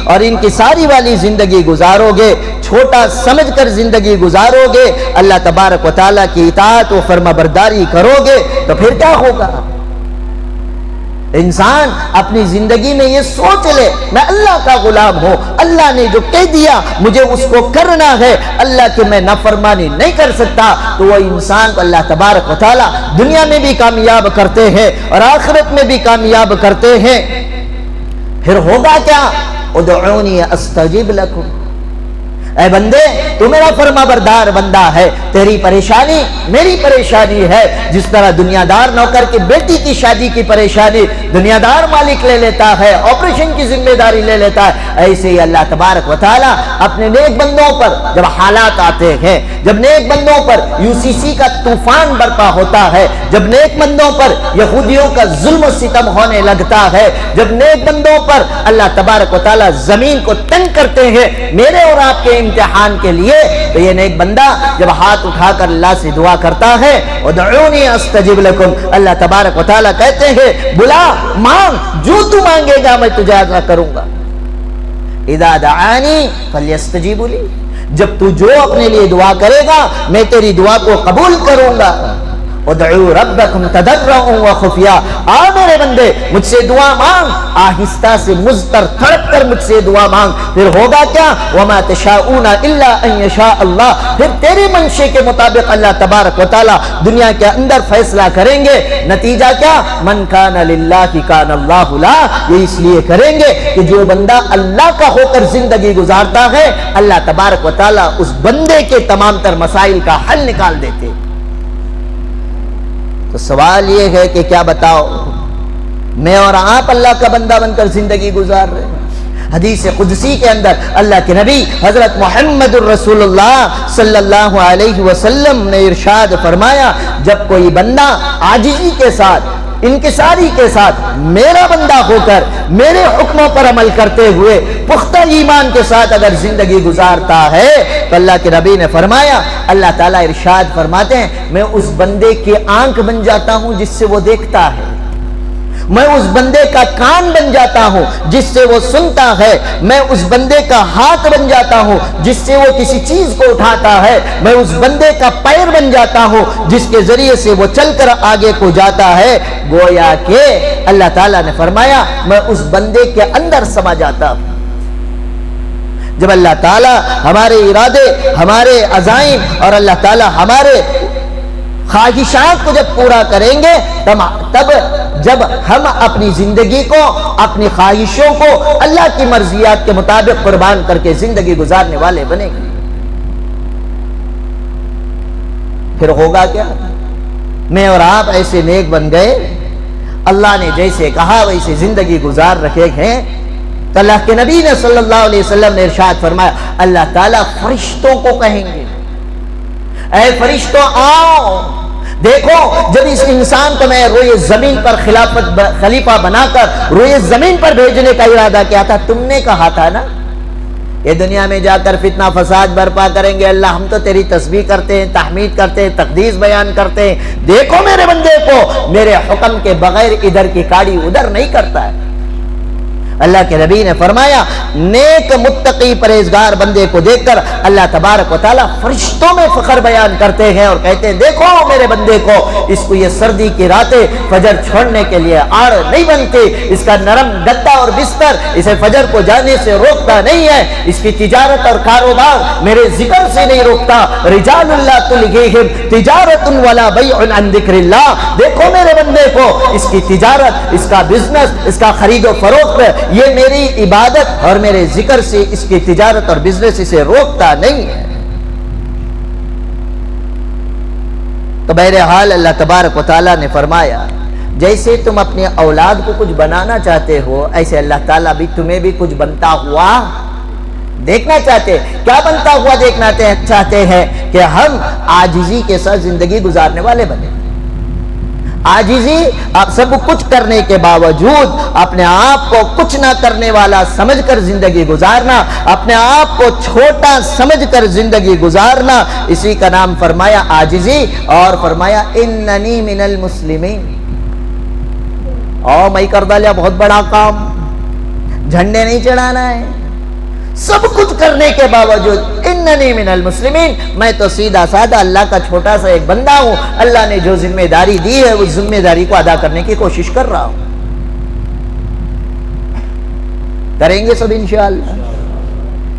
اور انکساری والی زندگی گزارو گے، چھوٹا سمجھ کر زندگی گزارو گے، اللہ تبارک و تعالیٰ کی اطاعت و فرما برداری کرو گے، تو پھر کیا ہوگا؟ انسان اپنی زندگی میں یہ سوچ لے میں اللہ کا غلام ہوں، اللہ نے جو کہہ دیا مجھے اس کو کرنا ہے، اللہ کی میں نافرمانی نہیں کر سکتا، تو وہ انسان کو اللہ تبارک و تعالی دنیا میں بھی کامیاب کرتے ہیں اور آخرت میں بھی کامیاب کرتے ہیں۔ پھر ہوگا کیا؟ ادعونی استجب لکم، اے بندے تو میرا فرما بردار بندہ ہے، تیری پریشانی میری پریشانی ہے۔ جس طرح دنیا دار نوکر کی بیٹی کی شادی کی پریشانی دنیا دار مالک لے لیتا ہے، آپریشن کی ذمہ داری لے لیتا ہے، ایسے ہی اللہ تبارک و تعالی اپنے نیک بندوں پر جب حالات آتے ہیں، جب نیک بندوں پر UCC کا طوفان برپا ہوتا ہے، جب نیک بندوں پر یہودیوں کا ظلم و ستم ہونے لگتا ہے، جب نیک بندوں پر اللہ تبارک و تعالی زمین کو تنگ کرتے ہیں میرے اور آپ کے امتحان کے لیے، تو یہ نیک بندہ جب ہاتھ اٹھا کر اللہ سے دعا کرتا ہے، ادعونی استجب لکم، اللہ تبارک و تعالی کہتے ہیں بلا، مانگ، جو تو مانگے گا میں تجھے عطا کروں گا۔ اذا دعانی فلیستجیبوا لی، جب تو جو اپنے لیے دعا کرے گا میں تیری دعا کو قبول کروں گا۔ ادعوا ربکم تضرعا وخفیا، آ میرے بندے مجھ سے دعا مانگ، آہستہ سے مضطر تھڑک کر مجھ سے دعا مانگ، پھر ہوگا کیا؟ وما تشاءون الا ان یشاء اللہ، پھر تیری منشے کے مطابق اللہ تبارک و تعالی دنیا کے اندر فیصلہ کریں گے۔ نتیجہ کیا؟ من کان للہ کان اللہ لا، یہ اس لیے کریں گے کہ جو بندہ اللہ کا ہو کر زندگی گزارتا ہے اللہ تبارک و تعالی اس بندے کے تمام تر مسائل کا حل نکال دیتے۔ تو سوال یہ ہے کہ کیا بتاؤ میں اور آپ اللہ کا بندہ بن کر زندگی گزار رہے ہیں۔ حدیث قدسی کے اندر اللہ کے نبی حضرت محمد الرسول اللہ صلی اللہ علیہ وسلم نے ارشاد فرمایا، جب کوئی بندہ عاجزی کے ساتھ، انکساری کے ساتھ میرا بندہ ہو کر میرے حکموں پر عمل کرتے ہوئے پختہ ایمان کے ساتھ اگر زندگی گزارتا ہے تو اللہ کے نبی نے فرمایا، اللہ تعالیٰ ارشاد فرماتے ہیں میں اس بندے کی آنکھ بن جاتا ہوں جس سے وہ دیکھتا ہے، میں اس بندے کا کان بن جاتا ہوں جس سے وہ سنتا ہے، میں اس بندے کا ہاتھ بن جاتا ہوں جس سے وہ کسی چیز کو اٹھاتا ہے، میں اس بندے کا پیر بن جاتا ہوں جس کے ذریعے سے وہ چل کر آگے کو جاتا ہے۔ گویا کہ اللہ تعالیٰ نے فرمایا میں اس بندے کے اندر سما جاتا ہوں۔ جب اللہ تعالیٰ ہمارے ارادے، ہمارے عزائم اور اللہ تعالیٰ ہمارے خواہشات کو جب پورا کریں گے تب جب ہم اپنی زندگی کو، اپنی خواہشوں کو اللہ کی مرضیات کے مطابق قربان کر کے زندگی گزارنے والے بنیں گے، پھر ہوگا کیا؟ میں اور آپ ایسے نیک بن گئے، اللہ نے جیسے کہا ویسے زندگی گزار رکھے ہیں، تو اللہ کے نبی نے صلی اللہ علیہ وسلم نے ارشاد فرمایا اللہ تعالیٰ فرشتوں کو کہیں گے اے فرشتوں آؤ دیکھو، جب اس انسان کو میں روئے زمین پر خلیفہ بنا کر روئے زمین پر بھیجنے کا ارادہ کیا تھا، تم نے کہا تھا نا یہ دنیا میں جا کر فتنہ فساد برپا کریں گے، اللہ ہم تو تیری تسبیح کرتے ہیں، تحمید کرتے ہیں، تقدیس بیان کرتے ہیں، دیکھو میرے بندے کو میرے حکم کے بغیر ادھر کی کاڑی ادھر نہیں کرتا ہے۔ اللہ کے نبی نے فرمایا نیک متقی پرہیزگار بندے کو دیکھ کر اللہ تبارک و تعالیٰ فرشتوں میں فخر بیان کرتے ہیں اور کہتے ہیں دیکھو میرے بندے کو، اس کو یہ سردی کی راتیں فجر چھوڑنے کے لیے آڑ نہیں بنتی، اس کا نرم گدا اور بستر اسے فجر کو جانے سے روکتا نہیں ہے، اس کی تجارت اور کاروبار میرے ذکر سے نہیں روکتا، رجال اللہ تلہیہم تجارت ولا بیع عن ذکر اللہ، دیکھو میرے بندے کو اس کی تجارت، اس کا بزنس، اس کا خرید و فروخت یہ میری عبادت اور میرے ذکر سے اس کی تجارت اور بزنس اسے روکتا نہیں ہے۔ تو بہرحال اللہ تبارک و تعالیٰ نے فرمایا جیسے تم اپنے اولاد کو کچھ بنانا چاہتے ہو ایسے اللہ تعالیٰ بھی تمہیں بھی کچھ بنتا ہوا دیکھنا چاہتے ہیں۔ کیا بنتا ہوا دیکھنا چاہتے ہیں کہ ہم عاجزی کے ساتھ زندگی گزارنے والے بنے، عاجزی آپ سب کچھ کرنے کے باوجود اپنے آپ کو کچھ نہ کرنے والا سمجھ کر زندگی گزارنا، اپنے آپ کو چھوٹا سمجھ کر زندگی گزارنا، اسی کا نام فرمایا عاجزی، اور فرمایا اننی من المسلمین، میں کر ڈالیا بہت بڑا کام، جھنڈے نہیں چڑھانا ہے، سب کچھ کرنے کے باوجود اننی من المسلمین، میں تو سیدھا سادہ اللہ کا چھوٹا سا ایک بندہ ہوں، اللہ نے جو ذمہ داری دی ہے اس ذمہ داری کو ادا کرنے کی کوشش کر رہا ہوں۔ کریں گے سب انشاءاللہ۔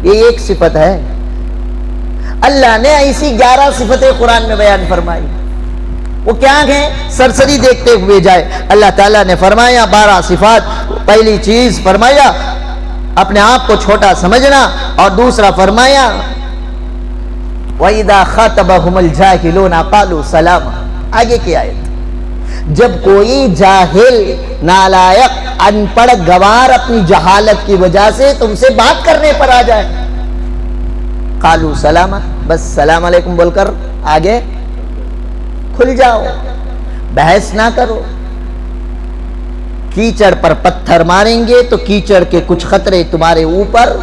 یہ ایک صفت ہے، اللہ نے ایسی 11 صفتیں قرآن میں بیان فرمائی، وہ کیا ہیں سرسری دیکھتے ہوئے جائے۔ اللہ تعالیٰ نے فرمایا 12 صفات، پہلی چیز فرمایا اپنے آپ کو چھوٹا سمجھنا، اور دوسرا فرمایا وَإِذَا خَاطَبَهُمُ الْجَاهِلُونَ قَالُوا سَلَامًا. آگے کی آیت، جب کوئی جاہل، نالائق، ان پڑھ، گوار اپنی جہالت کی وجہ سے تم سے بات کرنے پر آ جائے، قَالُوا سَلَامًا، بس سلام علیکم بول کر آگے کھل جاؤ، بحث نہ کرو. کیچڑ پر پتھر ماریں گے تو کیچڑ کے کچھ خطرے تمہارے اوپر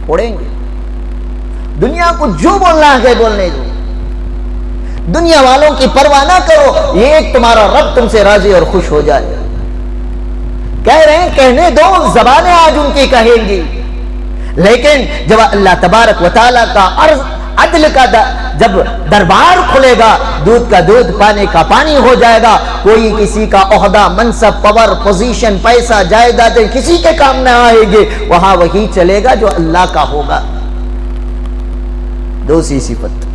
اڑیں گے. دنیا کو جو بولنا ہے بولنے دو، دنیا والوں کی پرواہ نہ کرو، یہ ایک تمہارا رب تم سے راضی اور خوش ہو جائے. کہہ رہے ہیں کہنے دو، زبانیں آج ان کی کہیں گی، لیکن جب اللہ تبارک و تعالیٰ کا عدل کا جب دربار کھلے گا، دودھ کا دودھ پانے کا پانی ہو جائے گا. کوئی کسی کا عہدہ، منصب، پاور، پوزیشن، پیسہ، جائیدادیں کسی کے کام نہ آئے گے، وہاں وہی چلے گا جو اللہ کا ہوگا. دوسری صفت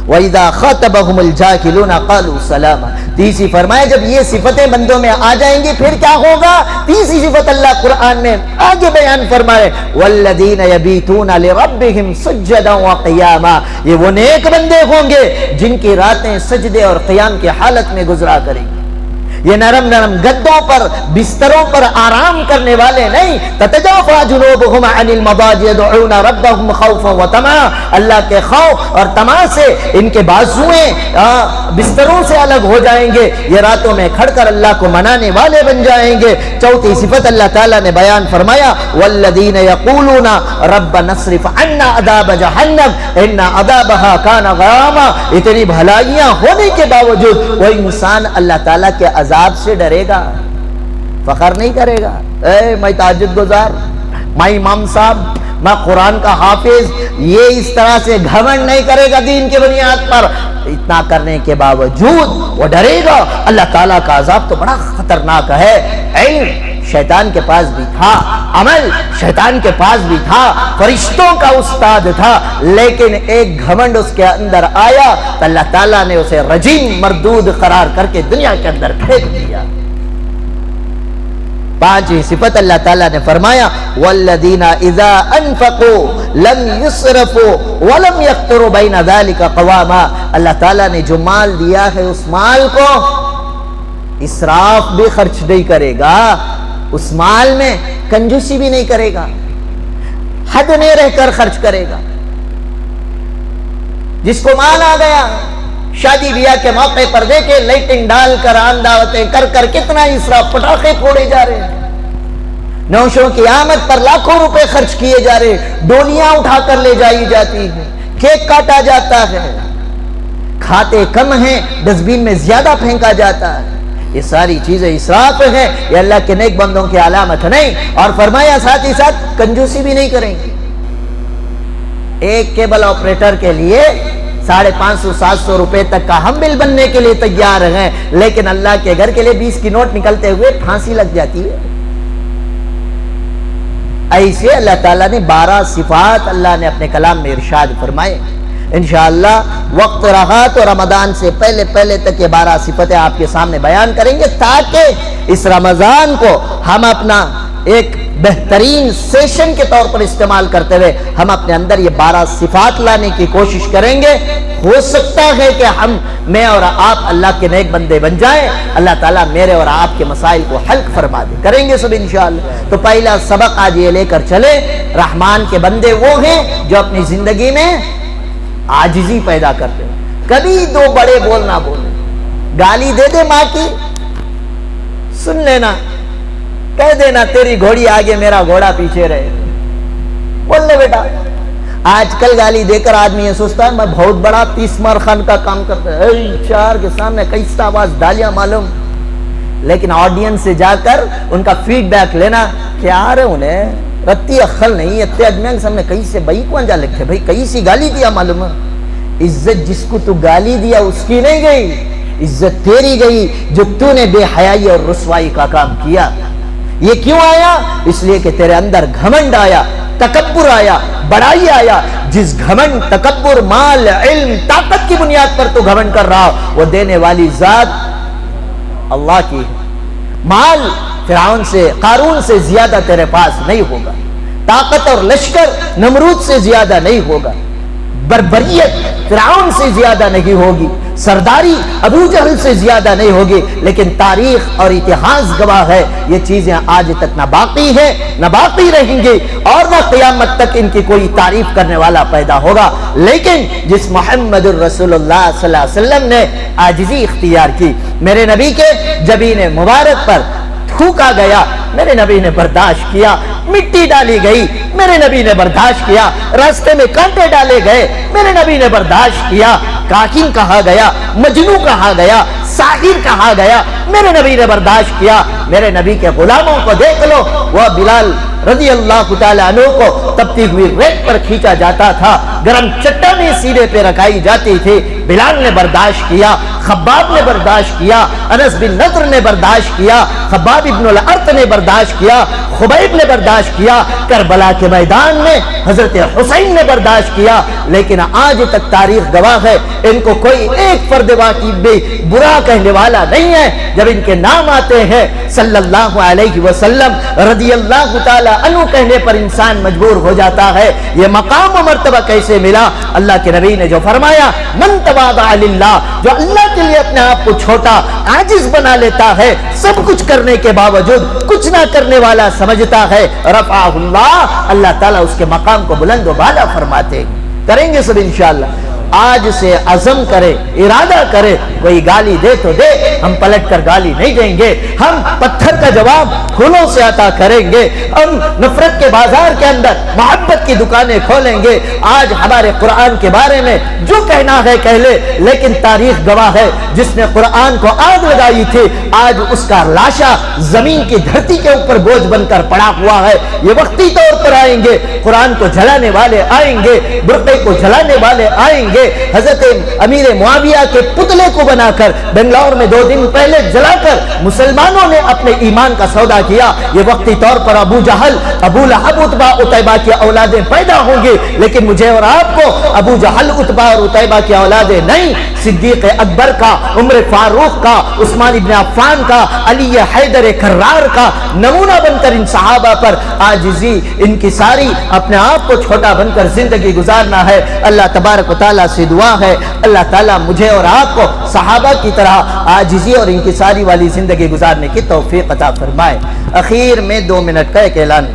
وَإِذَا خَاطَبَهُمُ الْجَاهِلُونَ قَالُوا سَلَامًا. تیسری فرمایا جب یہ صفتیں بندوں میں آ جائیں گی پھر کیا ہوگا؟ تیسری صفت اللہ قرآن میں آگے بیان فرمائے، وَالَّذِينَ يَبِيتُونَ لِرَبِّهِمْ سُجَّدًا وَقِيَامًا. یہ وہ نیک بندے ہوں گے جن کی راتیں سجدے اور قیام کی حالت میں گزرا کریں گے. یہ نرم نرم گدوں پر، بستروں پر آرام کرنے والے نہیں. تتجافى جنوبهم عن المضاجع يدعون ربهم خوفا وطمعا. اللہ کے خوف اور طمع سے ان کے بازوئیں بستروں سے الگ ہو جائیں گے، یہ راتوں میں کھڑ کر اللہ کو منانے والے بن جائیں گے. چوتھی صفت اللہ تعالیٰ نے بیان فرمایا، والذین یقولون ربنا اصرف عنا عذاب جہنم ان عذابها كان غراما. اتنی بھلائیاں ہونے کے باوجود وہ انسان اللہ تعالیٰ کے عذاب سے ڈرے گا، فخر نہیں کرے گا. میں تہجد گزار، میں امام صاحب، میں قرآن کا حافظ، یہ اس طرح سے گھمنڈ نہیں کرے گا دین کی بنیاد پر. اتنا کرنے کے باوجود وہ ڈرے گا. اللہ تعالیٰ کا عذاب تو بڑا خطرناک ہے. علم شیطان کے پاس بھی تھا، عمل شیطان کے پاس بھی تھا، فرشتوں کا استاد تھا، لیکن ایک گھمنڈ اس کے اندر آیا تو اللہ تعالیٰ نے اسے رجیم مردود قرار کر کے دنیا کے اندر پھینک دیا. پانچویں صفت اللہ تعالیٰ نے فرمایا، والذین اذا انفقوا لم يسرفوا ولم يقتروا بین ذلک قواما. اللہ تعالیٰ نے جو مال دیا ہے اس مال کو اسراف بھی خرچ نہیں کرے گا، اس مال میں کنجوسی بھی نہیں کرے گا، حد میں رہ کر خرچ کرے گا. جس کو مال آ گیا، شادی بیاہ کے موقع پر دیکھے لائٹنگ ڈال کر، عام دعوتیں کر کر کتنا اسراف، پٹاخے پھوڑے جا رہے ہیں، نوشوں کی آمد پر لاکھوں روپے خرچ کیے جا رہے ہیں، ڈولیاں اٹھا کر لے جائی جاتی ہیں، کیک کاٹا جاتا ہے، کھاتے کم ہیں، ڈسٹبن میں زیادہ پھینکا جاتا ہے. یہ ساری چیزیں اسراف ہیں، یہ اللہ کے نیک بندوں کی علامت نہیں. اور فرمایا ساتھ ہی ساتھ کنجوسی بھی نہیں کریں گے. ایک کیبل آپریٹر کے لیے 550-700 روپے تک کا ہم بل بننے کے لیے تیار ہیں، لیکن اللہ کے گھر کے لیے 20 کی نوٹ نکلتے ہوئے پھانسی لگ جاتی ہے. ایسے اللہ تعالیٰ نے 12 صفات اللہ نے اپنے کلام میں ارشاد فرمائے. انشاءاللہ وقت رہا تو رمضان سے پہلے تک یہ 12 صفتیں آپ کے سامنے بیان کریں گے، تاکہ اس رمضان کو ہم اپنا ایک بہترین سیشن کے طور پر استعمال کرتے ہوئے ہم اپنے اندر یہ 12 صفات لانے کی کوشش کریں گے. ہو سکتا ہے کہ میں اور آپ اللہ کے نیک بندے بن جائیں، اللہ تعالیٰ میرے اور آپ کے مسائل کو حل فرما دے. کریں گے سب انشاءاللہ. تو پہلا سبق آج یہ لے کر چلے، رحمان کے بندے وہ ہیں جو اپنی زندگی میں عاجزی پیدا کرتے ہیں. کبھی دو بڑے بول نہ بولے. گالی دے دے ماں کی، سن لینا، کہہ دینا تیری گھوڑی آگے میرا گھوڑا پیچھے رہے، بول لے بیٹا. آج کل گالی دے کر آدمی یہ سوچتا ہے میں بہت بڑا 30 مار خان کا کام کرتا ہے، چار کے سامنے کیسا آواز ڈالیاں معلوم. لیکن آڈینس سے جا کر ان کا فیڈ بیک لینا کہ یار انہیں رتی اخل نہیں اتنے آدمی کے سامنے کہیں سے بھائی کون جا لکھتے بھائی کہیں سی گالی دیا معلوم ہے. عزت جس کو تو گالی دیا اس کی نہیں گئی، عزت تیری گئی جو تو نے بے حیائی اور رسوائی کا کام کیا. یہ کیوں آیا؟ اس لیے کہ تیرے اندر گھمنڈ آیا، تکبر آیا، بڑائی آیا. جس گھمنڈ، تکبر، مال، علم، طاقت کی بنیاد پر تو گھمنڈ کر رہا وہ دینے والی ذات اللہ کی ہے. مال فرعون سے، قارون سے زیادہ تیرے پاس نہیں ہوگا، طاقت اور لشکر نمرود سے زیادہ نہیں ہوگا. بربریت فرعون سے زیادہ نہیں ہوگی، سرداری ابو جہل سے زیادہ نہیں ہوگی، لیکن تاریخ اور اتہاس گواہ ہے یہ چیزیں آج تک نہ باقی ہیں نہ باقی رہیں گی، اور نہ قیامت تک ان کی کوئی تعریف کرنے والا پیدا ہوگا۔ لیکن جس محمد الرسول اللہ صلی اللہ علیہ وسلم نے عاجزی اختیار کی، میرے نبی کے جبین مبارک پر تھوکا گیا، میرے نبی نے برداشت کیا، مٹی ڈالی گئی، میرے نبی نے برداشت کیا، راستے میں کانٹے ڈالے گئے، میرے نبی نے برداشت کیا، کاہن کہا گیا، مجنوں کہا گیا، ساحر کہا گیا، میرے نبی نے برداشت کیا۔ میرے نبی کے غلاموں کو دیکھ لو، وہ بلال رضی اللہ تعالیٰ عنہ کو تپتی ہوئی ریت پر کھینچا جاتا تھا، گرم چٹانیں سینے پہ رکھائی جاتی تھی، بلال نے برداشت کیا، خباب نے برداشت کیا، انس بن نضر نے برداشت کیا، خباب ابن الارت نے برداشت کیا، خبیب نے برداشت کیا، کربلا کے میدان میں حضرت حسین نے برداشت کیا۔ لیکن آج تک تاریخ گواہ ہے ان کو کوئی ایک فرد واقعی بھی برا کہنے والا نہیں ہے۔ جب ان کے نام آتے ہیں صلی اللہ علیہ وسلم رضی اللہ تعالی عنہ کہنے پر انسان مجبور ہو جاتا ہے یہ مقام و مرتبہ کیسے ملا۔ اللہ کے نبی نے جو فرمایا من تواضع للہ، جو اللہ کے لیے اپنے آپ کو چھوٹا عاجز بنا لیتا ہے، سب کچھ کرنے کے باوجود کچھ نہ کرنے والا سمجھتا ہے، رفعہ اللہ، اللہ تعالیٰ اس کے مقام کو بلند و بالا فرماتے۔ کریں گے سب انشاءاللہ۔ آج سے عزم کرے، ارادہ کرے، کوئی گالی دے تو دے، ہم پلٹ کر گالی نہیں دیں گے، ہم پتھر کا جواب پھولوں سے عطا کریں گے، ہم نفرت کے بازار کے اندر محبت کی دکانیں کھولیں گے۔ آج ہمارے قرآن کے بارے میں جو کہنا ہے کہہ لے، لیکن تاریخ گواہ ہے جس نے قرآن کو آگ لگائی تھی آج اس کا لاشا زمین کی دھرتی کے اوپر بوجھ بن کر پڑا ہوا ہے۔ یہ وقتی طور پر آئیں گے، قرآن کو جلانے والے آئیں گے، برقعے کو جلانے والے آئیں گے۔ حضرت امیر معاویہ کے پتلے کو بنا کر بنگلور میں 2 دن پہلے جلا کر مسلمانوں نے اپنے ایمان کا سودا کیا۔ یہ وقتی طور پر ابو جہل، ابو لہب، عتبہ، عتیبہ کی اولادیں پیدا ہوں گی، لیکن مجھے اور آپ کو ابو جہل، عتبہ اور عتیبہ کی اولادیں نہیں، صدیق اکبر کا، عمر فاروق کا، عثمان ابن عفان کا، علی حیدر کرار کا نمونہ بن کر ان صحابہ پر عاجزی، انکساری، اپنے آپ کو چھوٹا بن کر زندگی گزارنا ہے۔ اللہ تبارک و تعالیٰ سے دعا ہے اللہ تعالیٰ مجھے اور آپ کو صحابہ کی طرح عاجزی اور انکساری والی زندگی گزارنے کی توفیق عطا فرمائے۔ اخیر میں 2 منٹ کا ایک اعلان